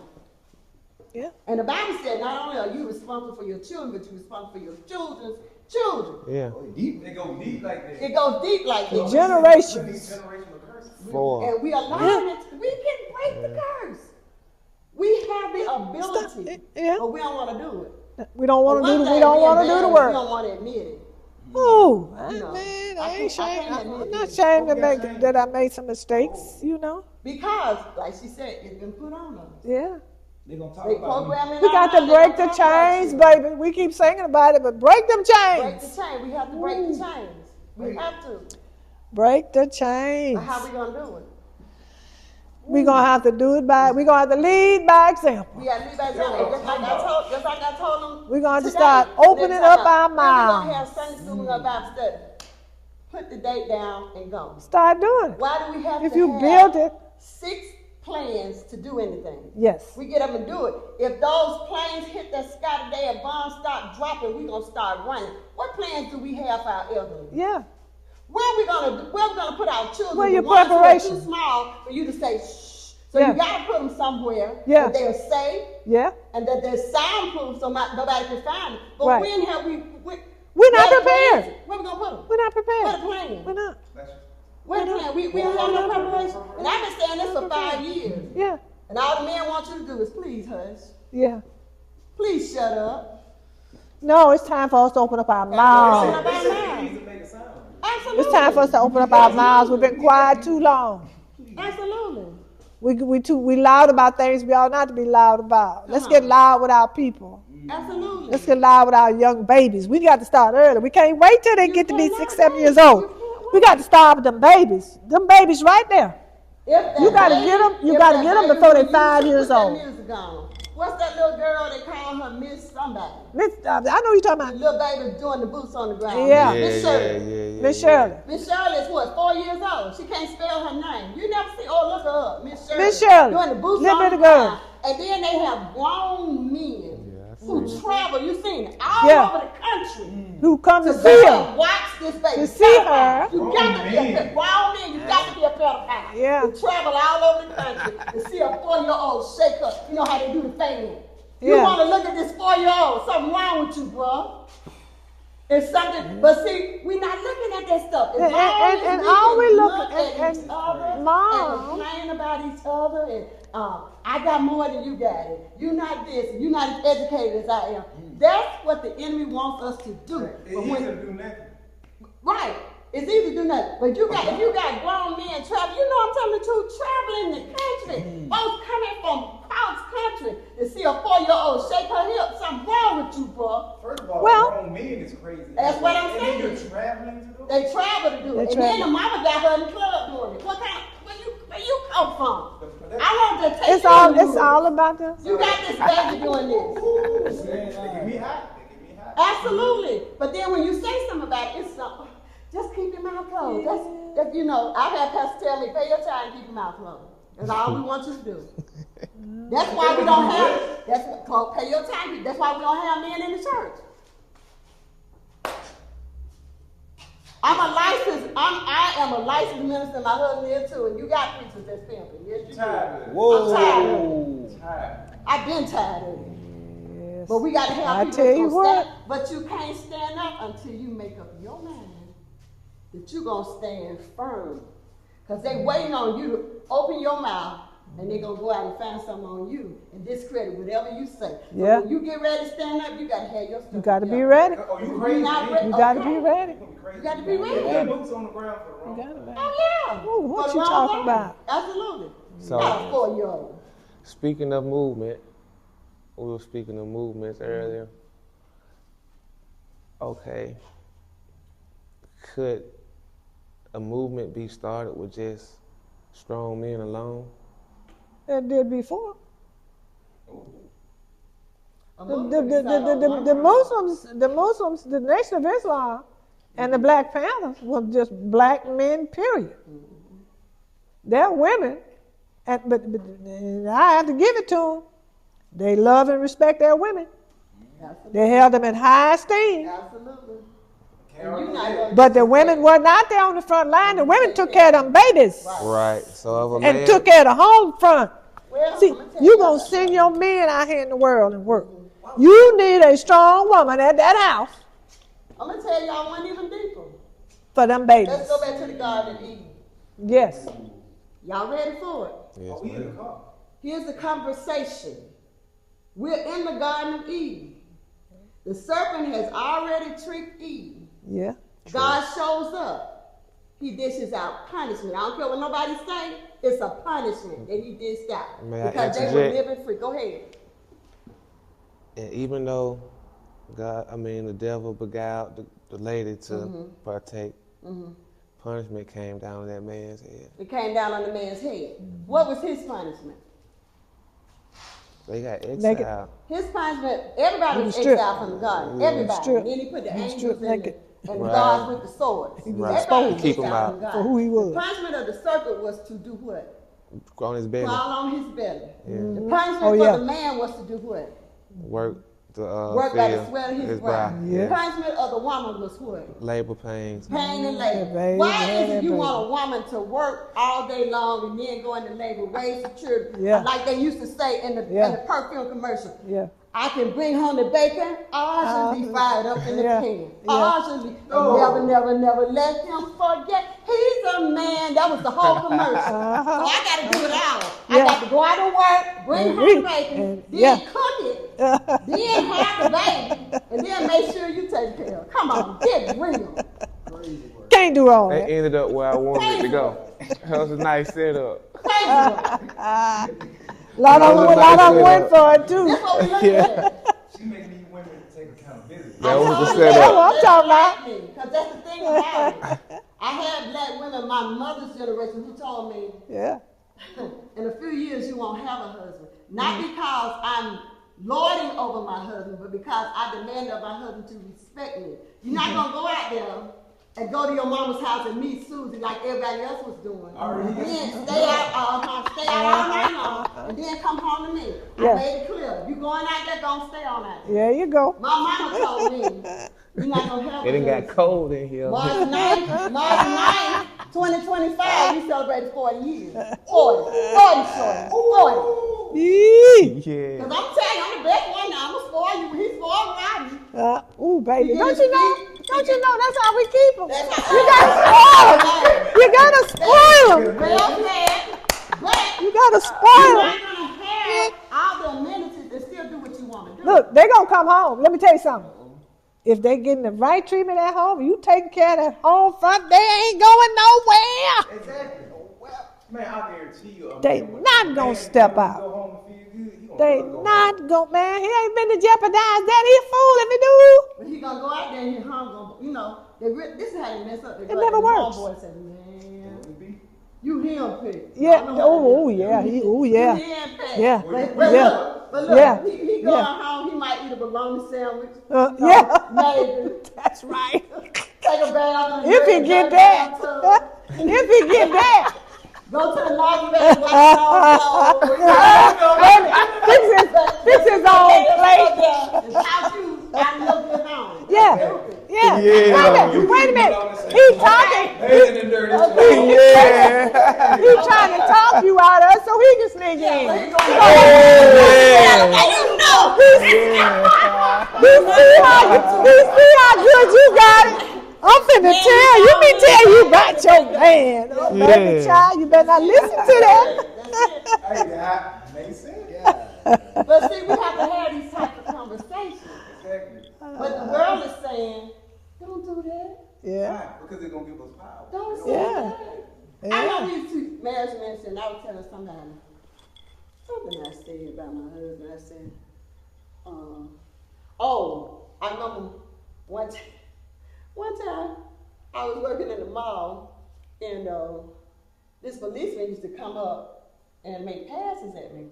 Yeah. And the Bible said not only are you responsible for your children, but you're responsible for your children's children. Yeah. Oh, deep. They go deep like that. It goes deep like The this. generations. Generational curses. 4. And we allowing it. We can break the curse. We have the ability, Yeah. but we don't want to do it. We don't want to One do the, thing we don't being want to do bad the is work. We don't want to admit it. Oh, You know, man, I I ain't can't ashamed. admit I'm not it. ashamed to Okay, make shame. that I made some mistakes, you know. Because, like she said, it's been put on us. Yeah. They gonna talk They about me. programming We our got to mind, they break gonna the talk about chains, you. baby. We keep singing about it, but break them Break the chains. chain. We have to break the chains. We have to. Break the chains. But how we gonna do it? We're going to have to do it by, we're going to have to lead by example. We gotta leave that down. Just like I told them. We're going to today, start opening next up time, our when we gonna have mouths. Sunday school, we're gonna Bible study. Put the date down and go. Start doing it. Why do we have If to you have build it, 6 plans to do anything? yes. We get up and do it. If those planes hit the sky today and bombs start dropping, we're gonna start running. What plans do we have for our elderly? Yeah. Where we gonna put our children? Where The your ones who are preparation? too small for you to say shh. So Yeah. you gotta put them somewhere Yeah. that they're safe Yeah. and that they're soundproof so nobody can find them. But Right. when have we? We're not where the prepared. plans? Where we gonna put them? We're not Where the prepared. plan? We're not. Where the plan? We don't have no preparation. And I've been saying this for 5 years. Yeah. And all the men want you to do is please hush. Yeah. Please shut up. No, it's time for us to open up our Open mouths. up our mouths. Easy to make a sound. Absolutely. It's time for us to open up our mouths. We've been quiet too long. Absolutely. We loud about things we ought not to be loud about. Let's get loud with our people. Absolutely. Let's get loud with our young babies. We got to start early. We can't wait till they get to be 6, 7 years old. We got to start with them babies. Them babies right there. You gotta get 'em- you gotta get 'em before they 5 years old. What's that little girl they call her Miss somebody? I know what you're talking The about. little baby doing the boots on the ground. Yeah. Miss Shirley. Miss Shirley. Miss Shirley is what, 4 years old. She can't spell her name. You never see, oh, look her up. Miss Shirley. Miss Shirley. Doing the boots Little on the bitty girl. ground. And then they have grown men I who see. travel, you seen it, all Yeah. over the country. Who come to To see go her. and watch this baby. To see her. You got to be a men. grown man. You got to be a pedophile. Yeah. To travel all over the country to see a 4-year-old shake her. You know how they do the thing. You Yeah. want to look at this 4-year-old. Something wrong with you, bro. It's something. But see, we're not looking at that stuff. As And- long and- as and we all can we look look at- at each and other Mom. and complain about each other and I got more than you got it. You're not this. And you're not as educated as I am. That's what the enemy wants us to do. It's But easy when- to do nothing. Right. It's easy to do nothing. But if you got grown men travel, you know I'm telling the truth, traveling the country. Folks coming from cross country to see a 4-year-old shake her hip. Something wrong with you, bro. First of all, Well- grown men is crazy. That's what I'm And saying. then you're traveling to do it. They travel to do They it. And then travel. the mama got her in the club doing it. Where you come from? I want to take It's you all in the it's room. all about them. You got this baby doing this. They get me hot. They get me hot. Absolutely. But then when you say something about it, it's something. Just keep your mouth closed. That's you know, I've had pastors tell me, pay your time and keep your mouth closed. That's all we want you to do. That's why we don't have, pay your time. That's why we don't have men in the church. I am a licensed minister, my husband is too, and you got preachers that's pimping. Yes, you do. Tired of it. Whoa. I'm tired of it. Tired. I've been tired of it. Yes. But we got to have I people tell that's you gonna what. stand. But you can't stand up until you make up your mind that you're going to stand firm. Because they waiting on you to open your mouth and they're going to go out and find something on you and discredit whatever you say. So Yeah. when you get ready to stand up, you got to have your stuff You got to be together. ready. Oh, you crazy? not man. You got to Okay. be ready. You gonna be crazy. You got to be ready. Yeah, boots on the ground for the wrong. You got to be. Oh, yeah. Ooh, what For the you wrong talking thing. about? Absolutely. So- Not a 4-year-old. Speaking of movement, we were speaking of movements earlier. Okay. Could a movement be started with just strong men alone? It did before. A The movement is not a one person. Muslims, the Nation of Islam, and the Black Panthers were just black men. Period. They're women, but I have to give it to them. They love and respect their women. Absolutely. They held them in high esteem. Absolutely. And you're not gonna But the women wasn't out there on the front line. The women took care of them babies Right. So if a and man, took care of the home front. Well, See, I'ma tell you y'all gonna something. send your men out here in the world and work. You need a strong woman at that house I'm gonna tell y'all one even deeper. for them babies. Let's go back to the Garden of Eden. Yes. Y'all ready for it? yes, We in ma'am. the car. Here's the conversation. We're in the Garden of Eden. The serpent has already tricked Eve. Yeah. God shows up. He dishes out punishment. I don't care what nobody say. It's a punishment that he dished out. May I Because they were interject? living free. Go ahead. And even though the devil beguiled the lady to partake, punishment came down on that man's head. It came down on the man's head. What was his punishment? They got Naked. exiled. His punishment, everybody He was was stripped. exiled from the garden. Everybody. Stripped. And then he put the He was angels stripped and naked. the Right. guards with the swords. He was Right. Everybody exposed Keep him exiled from out. the for garden. who he was. The punishment of the serpent was to do what? On his belly, Crawl on his belly. Yeah. The punishment Oh, for yeah. the man was to do what? work the Work by the field, sweat of his brow. Yeah. The punishment of the woman was what? labor pains. Pain and Yeah, labor. baby, Why yeah, is it that you baby. want a woman to work all day long and then go into labor, raise the children, Yeah. like they used to say in the Yeah. perfume commercial? Yeah. I can bring home the bacon, or I should be fried up in the Yeah. pan. Or Yeah. I should be, never let him forget. He's a man. That was the whole commercial. So I got to do it all. I Yeah. got to go out to work, bring And home we- the bacon, and- then yeah. cook it, then have the baby, and then make sure you take care of it. Come on, get real. Can't do all They that. ended up where I wanted it to go. That was a nice setup. Crazy work. Lot of Those are them nice went for it too. That's what we look at. She make me women take accountability. That was the That's setup. what I'm talking about. Because that's the thing about it. I had black women, my mother's generation, who told me, Yeah. in a few years you won't have a husband. Not because I'm lording over my husband, but because I demand of my husband to respect me. You're not going to go out there and go to your mama's house and meet Susie like everybody else was doing. Already. Then stay out all night long, and then come home to me. Yeah. I made it clear. You going out there, gonna stay all night. There you go. My mama told me, you're not going to have It done a got husband. cold in here. March 9th, 2025, we celebrated 40 years. 40 short, 40. Yee. Yeah. Because I'm telling you, I'm the best one now. I'm going to spoil you. He's spoiled Rodney. Ooh, baby. You Don't get you know? his feet. Don't you know that's how we keep them? That's how You gotta spoil them. You gotta spoil them. Well said, but You gotta you're spoil not them. going to have all the amenities and still do what you want to do. Look, they gonna come home. Let me tell you something. If they getting the right treatment at home, you taking care of that home front, they ain't going nowhere. Exactly. Man, I guarantee you. They not gonna step out. Go home and feel good. He gonna They go not home. go, man. He ain't been to jeopardize that. He a fool if he do. But he's going to go out there and his home going to, this is how they mess up. They It go never out there and works. homeboy say, man, you him pick. Yeah. I know how Oh, to do it. yeah. Yeah. You him pick. Yeah. But Yeah. look, Yeah. he going Yeah. home, he might eat a bologna sandwich. Yeah. Maybe. That's right. Take a bath. If he get that. If he get that. Go to the laundry and wash it all clothes. Fix his own plate. Without you, I love your home. Yeah. Yeah. Yeah. Wait a minute. He talking. Hands in the dirt. Yeah. He trying to talk you out of it so he can sneak in. Yeah. You know. You see how good you got it? I'm finna tell you. Me tell you about your man. Oh, baby Yeah. child, you better not listen to that. Hey, that makes sense. But see, we have to have these type of conversations. Exactly. But the world is saying, don't do that. Yeah. Why? Because it's gonna give us power. Don't say Yeah. that. I know these two marriage men, and I was telling somebody something I said about my husband. I said, I remember one time I was working in the mall, and this policeman used to come up and make passes at me.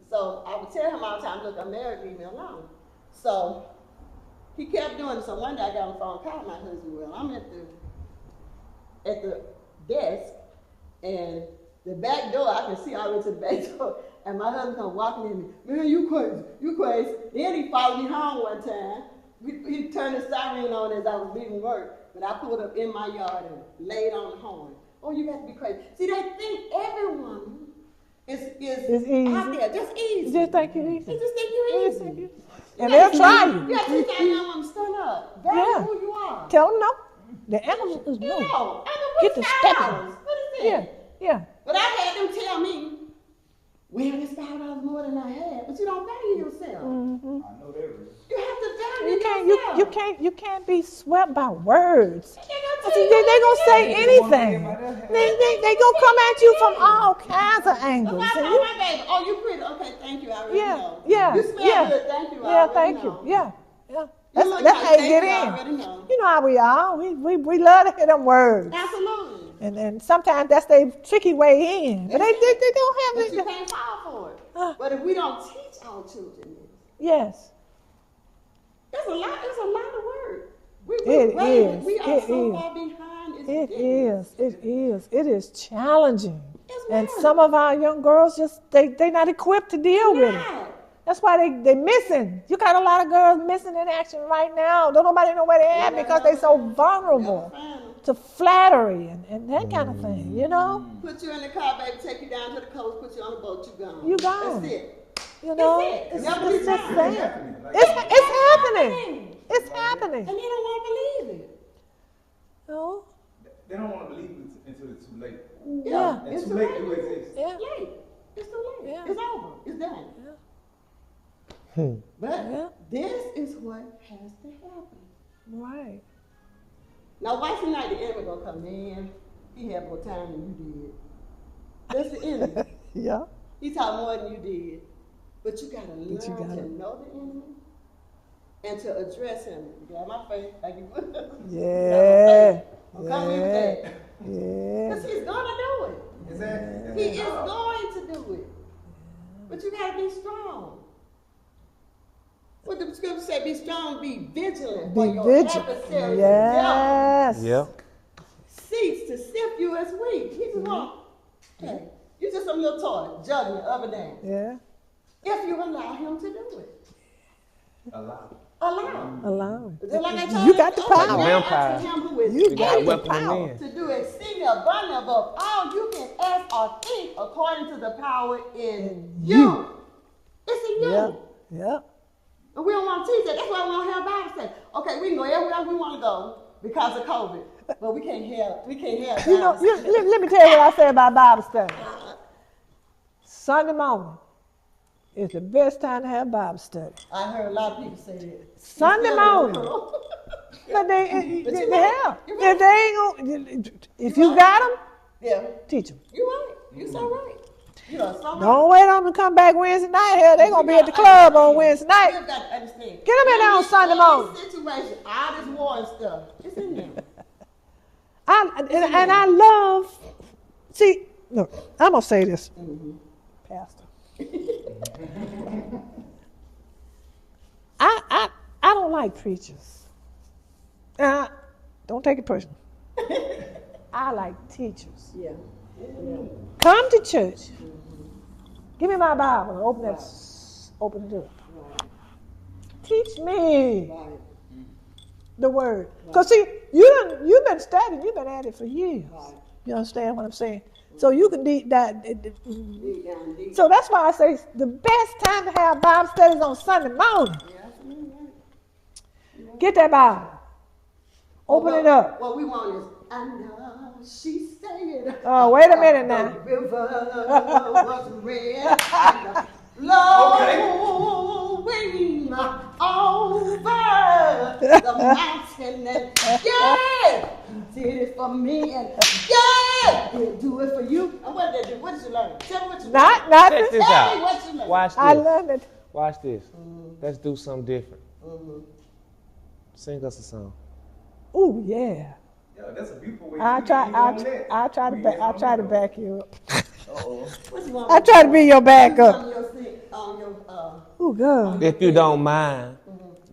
So I would tell him all the time, look, I'm married, leave me alone. So he kept doing it. So one day I got on the phone, called my husband. Well, I'm at the desk, and the back door, I can see all the way to the back door, and my husband come walking in me, man, you crazy. Then he followed me home one time. He turned the siren on as I was leaving work. but I pulled up in my yard and laid on the horn. Oh, you got to be crazy. See, they think everyone is It's easy. out there, just easy. Just think you easy. They just think you're easy. And they'll try you. You got to teach that young woman to stand up. Value Yeah. who you are. Tell them no. The animals is You no. know, Get the stepping. $5. What is Yeah, it? yeah. But I had them tell me, well, it's $5 more than I had, but you don't value yourself. I know that real. You have to value You can't. yourself. You can't be swept by words. They gonna I tell see, you they what gonna to say do. anything. They gonna come at you from all kinds of angles. If I And told you- my baby, oh, you pretty. Okay, thank you. I already Yeah, know. yeah, You smell yeah. good. Thank you. I Yeah, already thank you. know. Yeah, yeah. You look That's like how you thank get you, I already in. know. You know how we are. We love to hear them words. Absolutely. And sometimes that's their tricky way in. But they don't But have you it. can't fall for it. Uh. But if we don't teach our children this, Yes. it's a lot of work. It is. We are It so is. far behind. It's It ridiculous. is. It is. It is challenging. It's And work. some of our young girls just they not equipped to deal with it. Yeah. That's why they missing. You got a lot of girls missing in action right now. Don't nobody know where they're at because they so vulnerable Never find 'em. to flattery and that kind of thing, you know? Put you in the car, baby, take you down to the coast, put you on the boat, you gone. You gone. That's it. You know? it. It's Never just return. sad. happening. Like, It's happening. It's happening. And they don't want to believe it. No? They don't want to believe it until it's too late. Yeah. And It's too too late late. do exist. Yeah. It's late. It's too late. Yeah. It's over. It's done. But Yeah. this is what has to happen. Right. Now, watch tonight, the enemy gonna come in. He had more time than you did. That's the enemy. Yeah. He taught more than you did. But you gotta learn you gotta- to know the enemy and to address him. You got my face, like you would. Yeah. I'm coming with that. Yeah. Because he's gonna do it. Exactly. He is going to do it. But you gotta be strong. What the scripture say, be strong, be vigilant. For Be your vigilant. adversary, Yes. Yep. the devil, seeks to sift you as wheat. He just want, hey, you just some little toy, juggling up and down. Yeah. If you allow him to do it. Allow. Allow him. Allow it. Just like I told You got the open power. now Vampire. unto him who is You You got got the weapon power. in. to do exceeding abundantly above all you can ask or think according to the power in you. It's in you. Yeah. Yeah. And we don't want to teach that. That's why we don't have Bible study. Okay, we can go everywhere we want to go because of COVID, but we can't have You know, Bible study. let me tell you what I say about Bible study. Sunday morning is the best time to have Bible study. I heard a lot of people say that. Sunday morning. But they But you they right. have. You If they ain't gonna, if you got them, Yeah, teach them. you're right. You're so right. You are so right. Don't wait on them to come back Wednesday night. Hell, they gonna be at the club on Wednesday night. You've got to understand. Get 'em in there on Sunday morning. Situation, all this war and stuff, it's in there. And I love. See, look, I'm gonna say this, Pastor. I don't like preachers. Don't take it personal. I like teachers. Yeah. Come to church. Give me my Bible and open it up. Teach me Right. the word. Because see, you've been studying, you've been at it for years. Right. You understand what I'm saying? So you can deep that. Deep down deep. So that's why I say the best time to have Bible studies on Sunday morning. Yeah, that's right. Get that Bible. Open it up. What we want is, and she said. Oh, wait a minute now. The river was red. And flowing over the mountain. And yeah, he did it for me. And yeah, he'll do it for you. And what did they do? What did you learn? Tell me what you learned. Check Nothing. this Tell me out. what you learned. Watch I this. learned it. Watch this. Let's do something different. Sing us a song. Ooh, yeah. Yeah, that's a beautiful way I to try to back. back you up. What you want? I try to be your backup. On your Ooh, good. If you don't mind,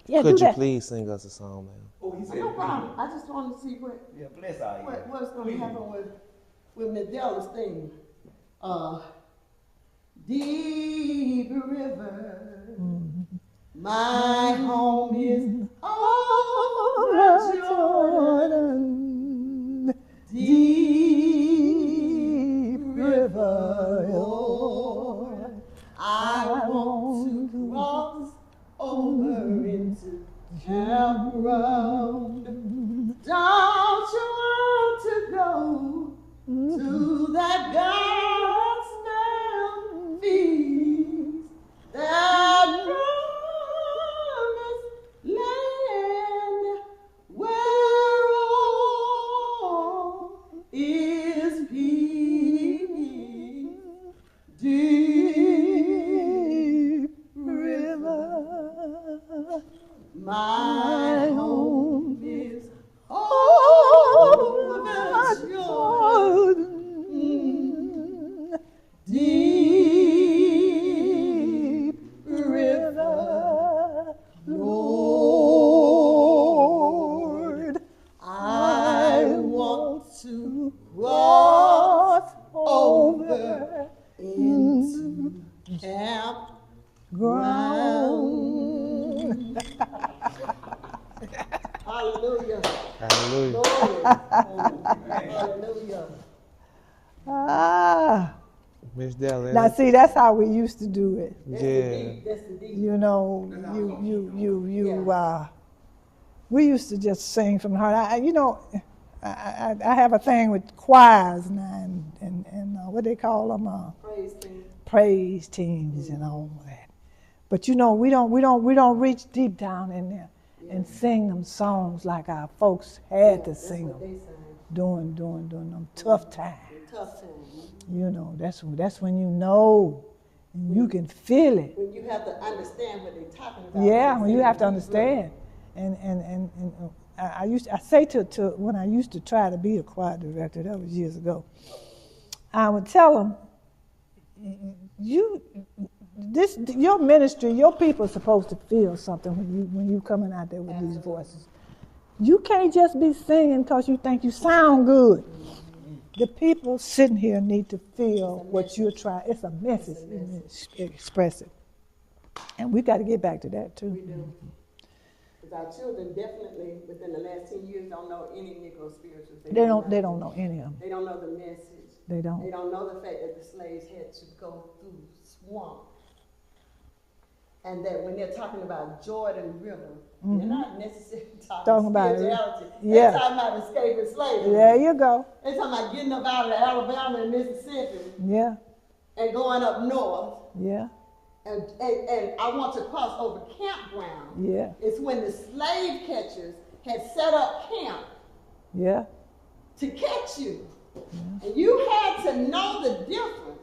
Yeah, could do you that. please sing us a song, man? Oh, he said, no problem. I just wanted to see Yeah, bless all you. what's going to happen with Medella's thing. Deep river, my home is over Jordan. campground. Don't you want to go to that gospel feast, that promised land where all is peace? Deep river, my home is over Jordan. Deep river, Lord, I want to cross over into campground. Hallelujah. Hallelujah. Glory. Hallelujah. Ah. Miss Della. Now see, that's how we used to do it. Yeah. That's the deep. You know, we used to just sing from the heart. I have a thing with choirs now and what they call them, Praise team. praise teams and all that. But you know, we don't reach deep down in there and sing them songs like our folks had to That's sing what them they sang. during them tough times. Tough time. You know, that's when you know and you can feel it. When you have to understand what they're talking about. Yeah, when you have to understand. And I say to when I used to try to be a choir director, that was years ago, I would tell them, your ministry, your people are supposed to feel something when you coming out there with these voices. You can't just be singing because you think you sound good. The people sitting here need to feel what you're trying. It's a message. Express it. And we got to get back to that too. We do. Because our children definitely, within the last 10 years, don't know any Negro spirituals. They don't know any of them. They don't know the message. They don't. They don't know the fact that the slaves had to go through swamp. And that when they're talking about Jordan River, they're not necessarily talking about it. spirituality. Yeah. They're talking about escaping slavery. There you go. They're talking about getting up out of Alabama and Mississippi Yeah, and going up north. yeah, And I want to cross over campground. yeah, It's when the slave catchers had set up camp yeah. to catch you. And you had to know the difference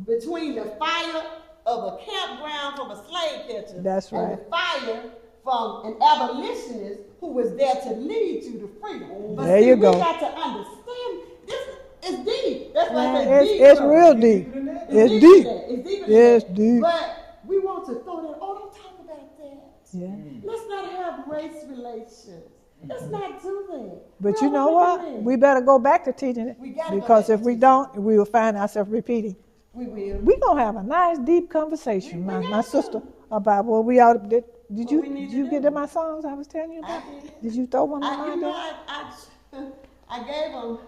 between the fire of a campground from a slave catcher That's and right. the fire from an abolitionist who was there to lead you to freedom. But There see, you we go. got to understand this is deep. That's why I Man, say deep. it's real deep. It's It's deep. deeper than Yes, that. deep. But we want to throw that, don't talk about that. Yeah. Let's not have race relations. Let's not do that. But We you don't know wanna what? do that. We better go back to teaching it. We gotta go Because back if to we teaching don't, we will find ourselves repeating. We will. We're going to have a nice, deep conversation, We my got sister, to. about what we ought to do. Did What you, we need did to you do. get to my songs I was telling you about? I did. Did you throw one on I my door? I gave them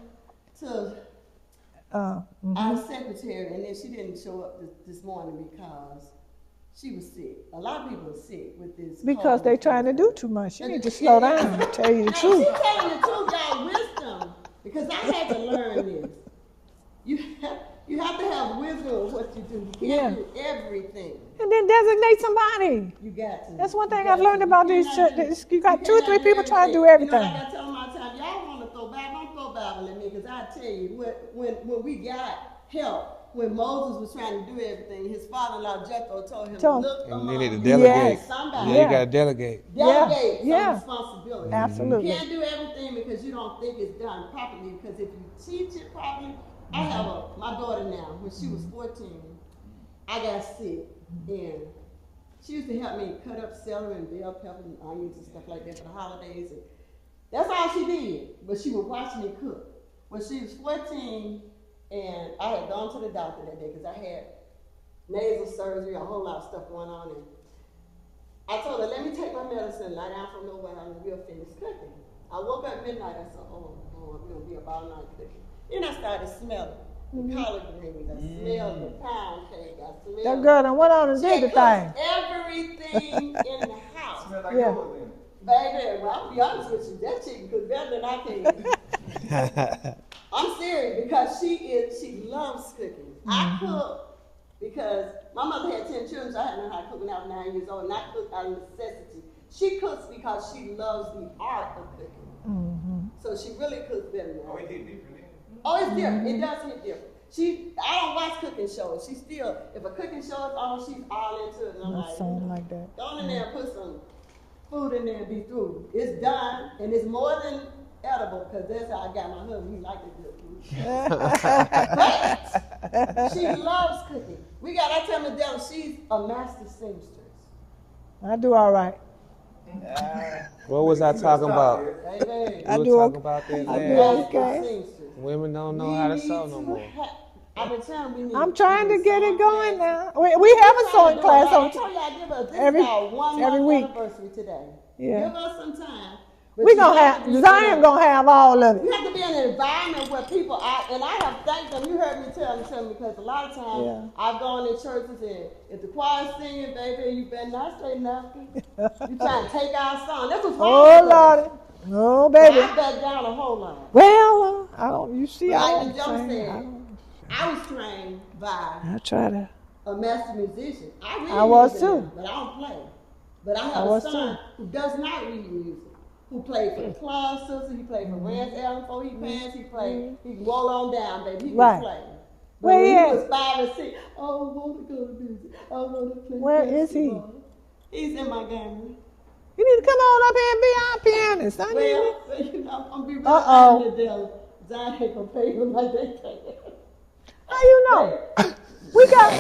to our secretary, and then she didn't show up this morning because she was sick. A lot of people are sick with this. Because COVID. they trying to do too much. You need to slow down, to tell you the No, truth. she's telling the truth, y'all, wisdom. Because I had to learn this. You have to have wisdom of what you do. You can't do everything. And then designate somebody. You got to. That's one You thing got I've learned to. about You these cannot churches. do- You got two or three cannot people trying to do everything. everything. You know, like I tell them all the time, y'all want to throw Bible, don't throw Bible at me, because I tell you, when we got help, when Moses was trying to do everything, his father-in-law Jethro told him, Told him. look And among you need to them. delegate. Yes. Somebody. Yeah, Yeah. you got to delegate. Delegate some Yeah. responsibility. Absolutely. You can't do everything because you don't think it's done properly. Because if you teach it properly, I have my daughter now. When she was 14, I got sick, and she used to help me cut up celery and bell pepper and onions and stuff like that for the holidays. And that's all she did. But she would watch me cook. When she was 14, and I had gone to the doctor that day because I had nasal surgery, a whole lot of stuff going on. And I told her, let me take my medicine, lie down for a little while, and we'll finish cooking. I woke up midnight, I said, oh, Lord, we're going to be up all night cooking. Then I started smelling the collard greens, I smelled the pound cake, I smelled... That girl done went on and She did the had thing. cooked everything in the house. Smell like Yeah. yours then. Baby, well, I'll be honest with you, that chicken cook better than I can. I'm serious because she loves cooking. I cook because my mother had 10 children, so I had to learn how to cook when I was 9 years old, and I cook out of necessity. She cooks because she loves the art of cooking. So she really cooks better than Oh, I it do. hit different. Oh, it's different. It does hit different. I don't watch cooking shows. She still, if a cooking show is on, she's all into it. And I'm like, Something like that. go in there and put some food in there and be through. It's done, and it's more than edible, because that's how I got my husband. He liked the good food. But she loves cooking. I tell Medella, she's a master seamstress. I do all right. What was I talking about? Baby, I We do were okay. talking about that I do last. okay. master seamstress. Women don't know how to sew no more. I've been telling we need I'm trying to get it going now. now. We have a sewing class I on. told you I give us this every- is our 1 every month week. anniversary today. Yeah. Give us some time. But We you gonna have have to be Zion in gonna have all of You it. have to be in an environment where people are, and I have thanked them. You heard me tell them because a lot of times Yeah. I've gone in churches and if the choir's singing, baby, you better not say nothing. You trying to take our song. That's what's wrong Oh with us. Lordy, oh So baby. I back down a whole lot. Well, I don't. You see, I Like don't the Joe sing. said, I was trained by I try to. a master musician. I read I was music, too. but I don't play. But I I have a was son too. who does not read music. Who played for the Claus Sisters, he played for Rance Allen before he passed, he played, he can roll on down, baby, he can Right. play. But Where when he he at? was 5 and 6, I want to go to music, I want to play Where is he? basketball. He's in Montgomery. You need to come on up here and be our pianist. I need it. Well, you know, I'm going to be really Uh-oh. honest with them. Zion ain't going to pay him like they take it. How you know? We got.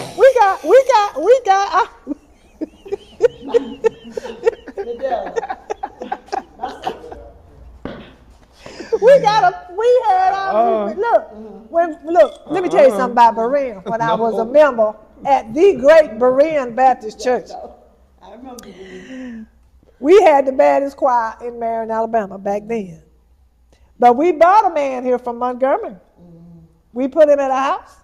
We had our look. Let me tell you something about Berean. When I was a member at the great Berean Baptist Church, I remember you. we had the baddest choir in Marion, Alabama back then. But we brought a man here from Montgomery. We put him at our house.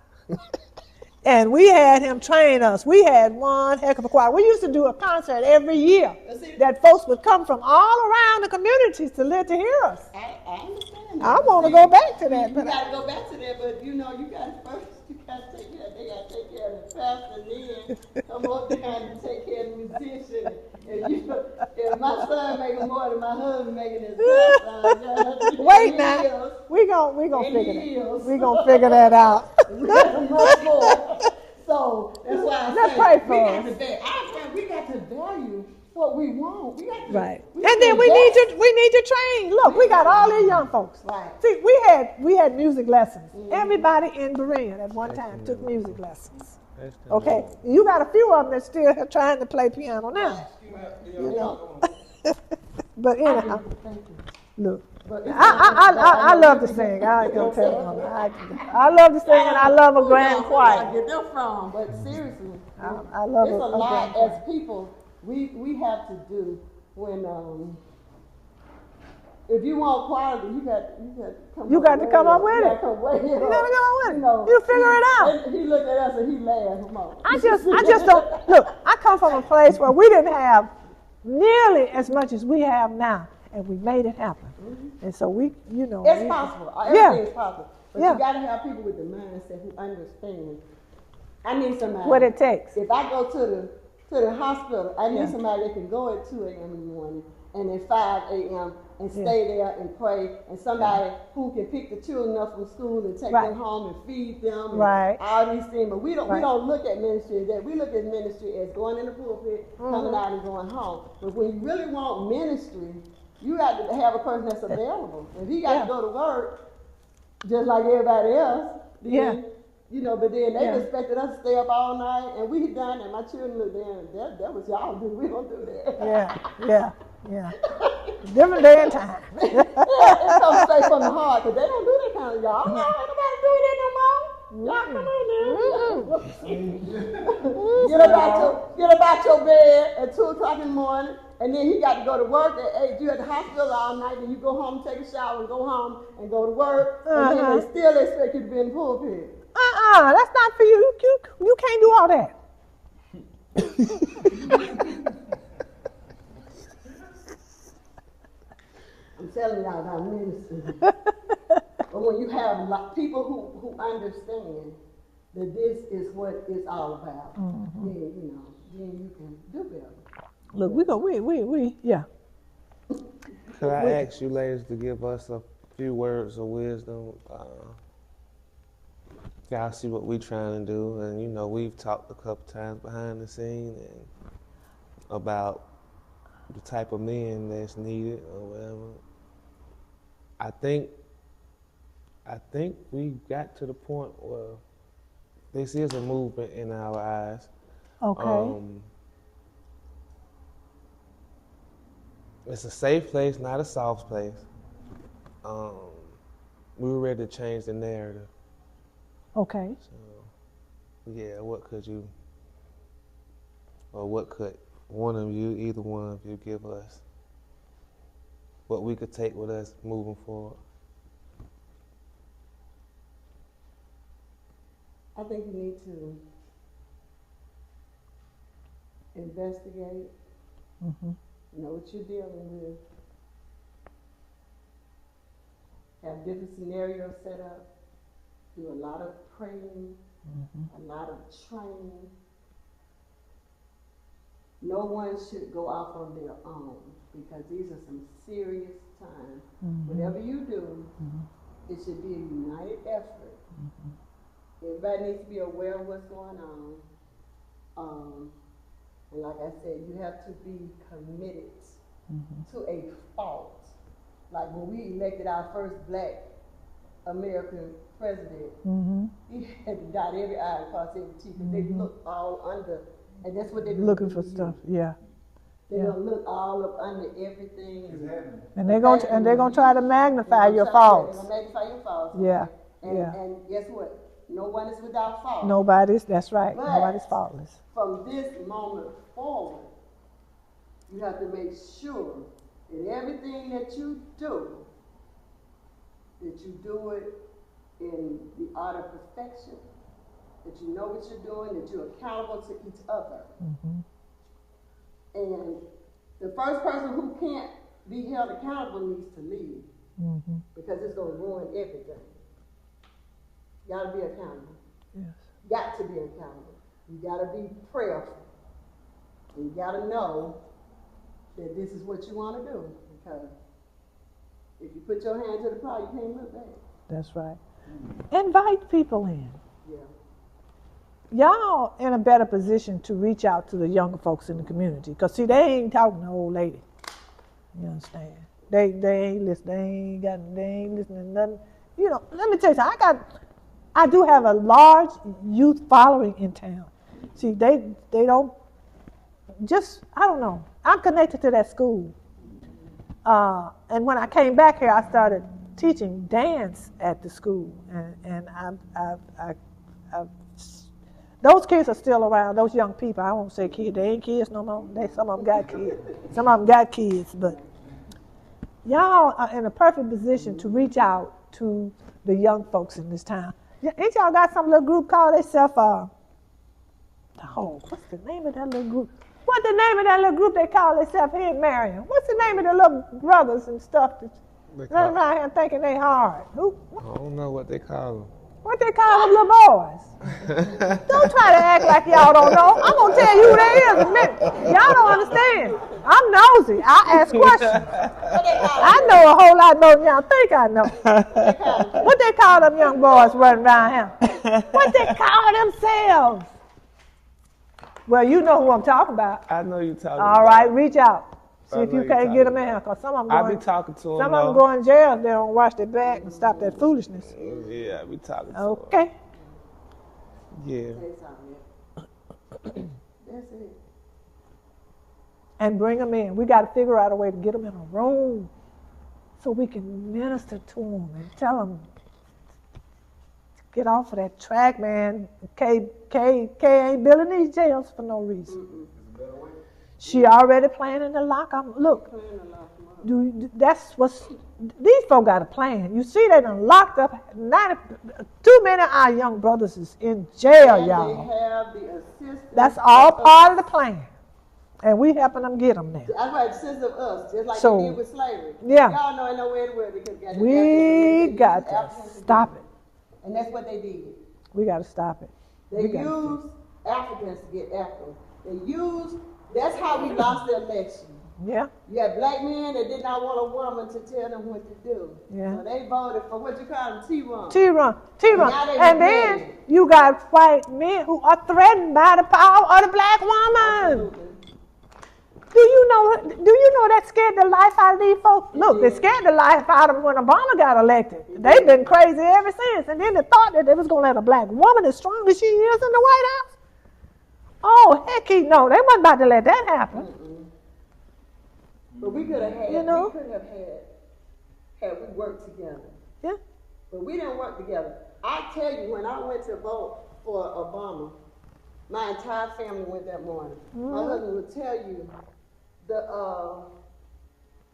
And we had him train us. We had one heck of a choir. We used to do a concert every year that folks would come from all around the communities to live to hear us. I understand that. I want to go back to that. You But got to go back to that, but you know, you got to first, you got to take care, they got to take care of the pastor, and then come on down and take care of the musician. And you, if my son making more than my husband making his pastor, wait now, we gonna figure that out. much more. So that's why I Let's say pray we for got us. we got to value what we want. We got to, Right. we And then we invest. need to train. Look, we got all these young folks. Right. See, we had music lessons. Everybody in Berean at one time took music lessons. Okay, you got a few of them that still trying to play piano now. You know. But anyhow, Thank you. look, But it's I love to sing. I ain't gonna tell you. I love to sing and I love a grand I choir. get them from, but seriously, I love it's a a grand lot choir. as people we have to do when if you want quality, you got to come up with You it. gotta come way up. You gotta come with it. You know, You figure it out. and he looked at us and he laughed. Come on. I just don't look. I come from a place where we didn't have nearly as much as we have now, and we made it happen. And so It's possible. Yeah. Everything is possible. But Yeah. you got to have people with the mindset who understand. I need somebody. what it takes. If I go to the hospital, I need Yeah. somebody that can go at 2 a.m. in the morning and at 5 a.m. and stay there and pray, and somebody who can pick the children up from school and take Right. them home and feed them, and Right. all these things. But we don't Right. look at ministry as that. We look at ministry as going in the pulpit, coming out and going home. But when you really want ministry, you got to have a person that's available. If he got Yeah. to go to work, just like everybody else, then, Yeah. but then they Yeah. expected us to stay up all night, and we done, and my children looked there, and that was y'all do. We don't do that. Yeah. Different day and time. It comes straight from the heart, because they don't do that kind of y'all. No, ain't nobody do that no more. Y'all come on now. Get up out your bed at 2 o'clock in the morning, and then he got to go to work at 8. You at the hospital all night, then you go home, take a shower, and go home and go to work, and then they still expect you to be in the pulpit. That's not for you. You can't do all that. telling y'all that I'm ministering. But when you have people who understand that this is what it's all about, then you know, then you can do better. Look, yeah. Could I ask you ladies to give us a few words of wisdom? Y'all see what we trying to do, and you know we've talked a couple times behind the scene and about the type of men that's needed or whatever. I think we got to the point where this is a movement in our eyes. Okay. It's a safe place, not a soft place. We were ready to change the narrative. Okay. So, yeah, what could one of you, either one of you, give us? What we could take with us moving forward? I think you need to investigate, know what you're dealing with, have different scenarios set up, do a lot of praying, a lot of training. No one should go off on their own because these are some serious times. Whatever you do, it should be a united effort. Everybody needs to be aware of what's going on. And like I said, you have to be committed to a fault. Like when we elected our first black American president, he had to dot every I and cross every T because they look all under, and that's what they're Looking for stuff, yeah. They're gonna look all up under everything. And they're gonna try to magnify your faults. They're gonna magnify your faults. Yeah, And guess what? No one is without fault. that's right. But Nobody's faultless. from this moment forward, you have to make sure that everything that you do it in the art of perfection, that you know what you're doing, that you're accountable to each other. And the first person who can't be held accountable needs to leave because it's going to ruin everything. You got to be accountable. Yes. Got to be accountable. You got to be prayerful. And you got to know that this is what you want to do. Because if you put your hand to the plow, you can't look back. That's right. Invite people in. Yeah. Y'all in a better position to reach out to the younger folks in the community. Because, see, they ain't talking to old lady. You understand? They ain't listening. They ain't listening to nothing. You know, let me tell you something. I do have a large youth following in town. See, they don't just, I don't know. I'm connected to that school. And when I came back here, I started teaching dance at the school. And those kids are still around, those young people. I won't say kids. They ain't kids no more. Some of them got kids. Some of them got kids. But y'all are in a perfect position to reach out to the young folks in this town. Ain't y'all got some little group called themselves, what's the name of that little group? What's the name of that little group they call themselves here in Marion? What's the name of the little brothers and stuff that run around here thinking they hard? I don't know what they call them. What they call them little boys? Don't try to act like y'all don't know. I'm going to tell you who they is in a minute. Y'all don't understand. I'm nosy. I ask questions. I know a whole lot more than y'all think I know. What they call them young boys running around here? What they call themselves? Well, you know who I'm talking about. I know you talking All about. right, reach out. See if know you you can't talking get them in here. Because some of them I be talking to them. some of them go in jail if they don't wash their back and stop that foolishness. Yeah, I be talking to Okay. them. Yeah. That's it. And bring them in. We got to figure out a way to get them in a room so we can minister to them and tell them, get off of that track, man. Kay ain't building these jails for no reason. She already planning to lock them. Look, that's what's, these folk got a plan. You see, they done locked up too many of our young brothers is in jail, And y'all. they have the assistance. That's all part of the plan. And we helping them get them now. That's right, sense of us, just like So, they did with slavery. yeah. Y'all know ain't nowhere in the world they could get We got to stop it. And that's what they did. We got to stop it. They We gotta used Africans to get Africans. That's how we lost the election. Yeah. You had black men that did not want a woman to tell them what to do. Yeah. So they voted for what you call them, T-Run. T-Run. Now they And then rebellion. you got white men who are threatened by the power of the black woman. Absolutely. Do you know that scared the life out of these folks? Look, they scared the life out of them when Obama got elected. They've been crazy ever since. And then they thought that they was going to let a black woman as strong as she is in the White House. Oh, heck no. They wasn't about to let that happen. But we could have had, You know? had we worked together. Yeah. But we didn't work together. I tell you, when I went to vote for Obama, my entire family went that morning. My husband would tell you,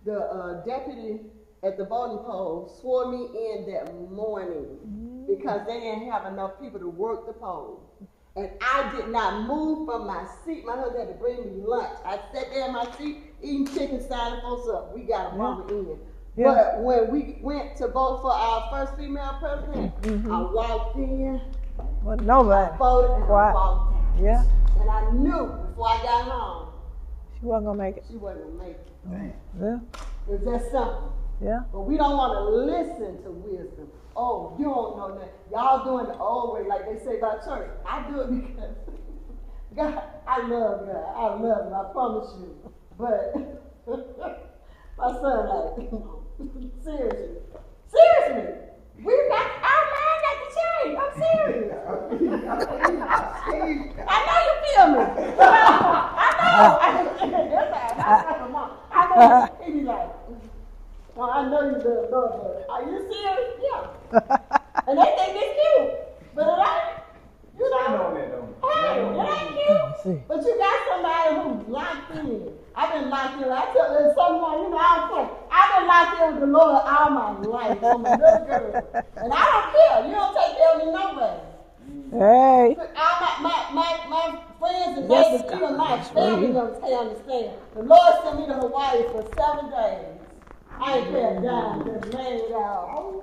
the deputy at the voting poll swore me in that morning because they didn't have enough people to work the poll. And I did not move from my seat. My husband had to bring me lunch. I sat there in my seat eating chicken, signing folks up. We got Obama in. Yeah. But when we went to vote for our first female president, I walked in, Well, nobody. voted, and I Quiet. walked out. Yeah. And I knew before I got home, She wasn't going to make it. she wasn't going to make it. Yeah. It was that simple. Yeah. But we don't want to listen to wisdom. Oh, you don't know that. Y'all doing the old way, like they say about church. I do it because God, I love God. I love Him, I promise you. But my son, like, seriously, we got our mind got to change. I'm serious. I know you feel me. I know. He be like, well, I know you love God, but are you serious? Yeah. And they think it's cute, but it ain't. You know, hey, it ain't cute. But you got somebody who's locked in. I've been locked in. I tell you, someone, you know, I don't play. I've been locked in with the Lord all my life. I'm a little girl. And I don't care. You don't take care of me no way. Hey. My friends and Yes, neighbors, even my God. family don't understand. The Lord sent me to Hawaii for 7 days. I ain't paying a dime, just laying it out.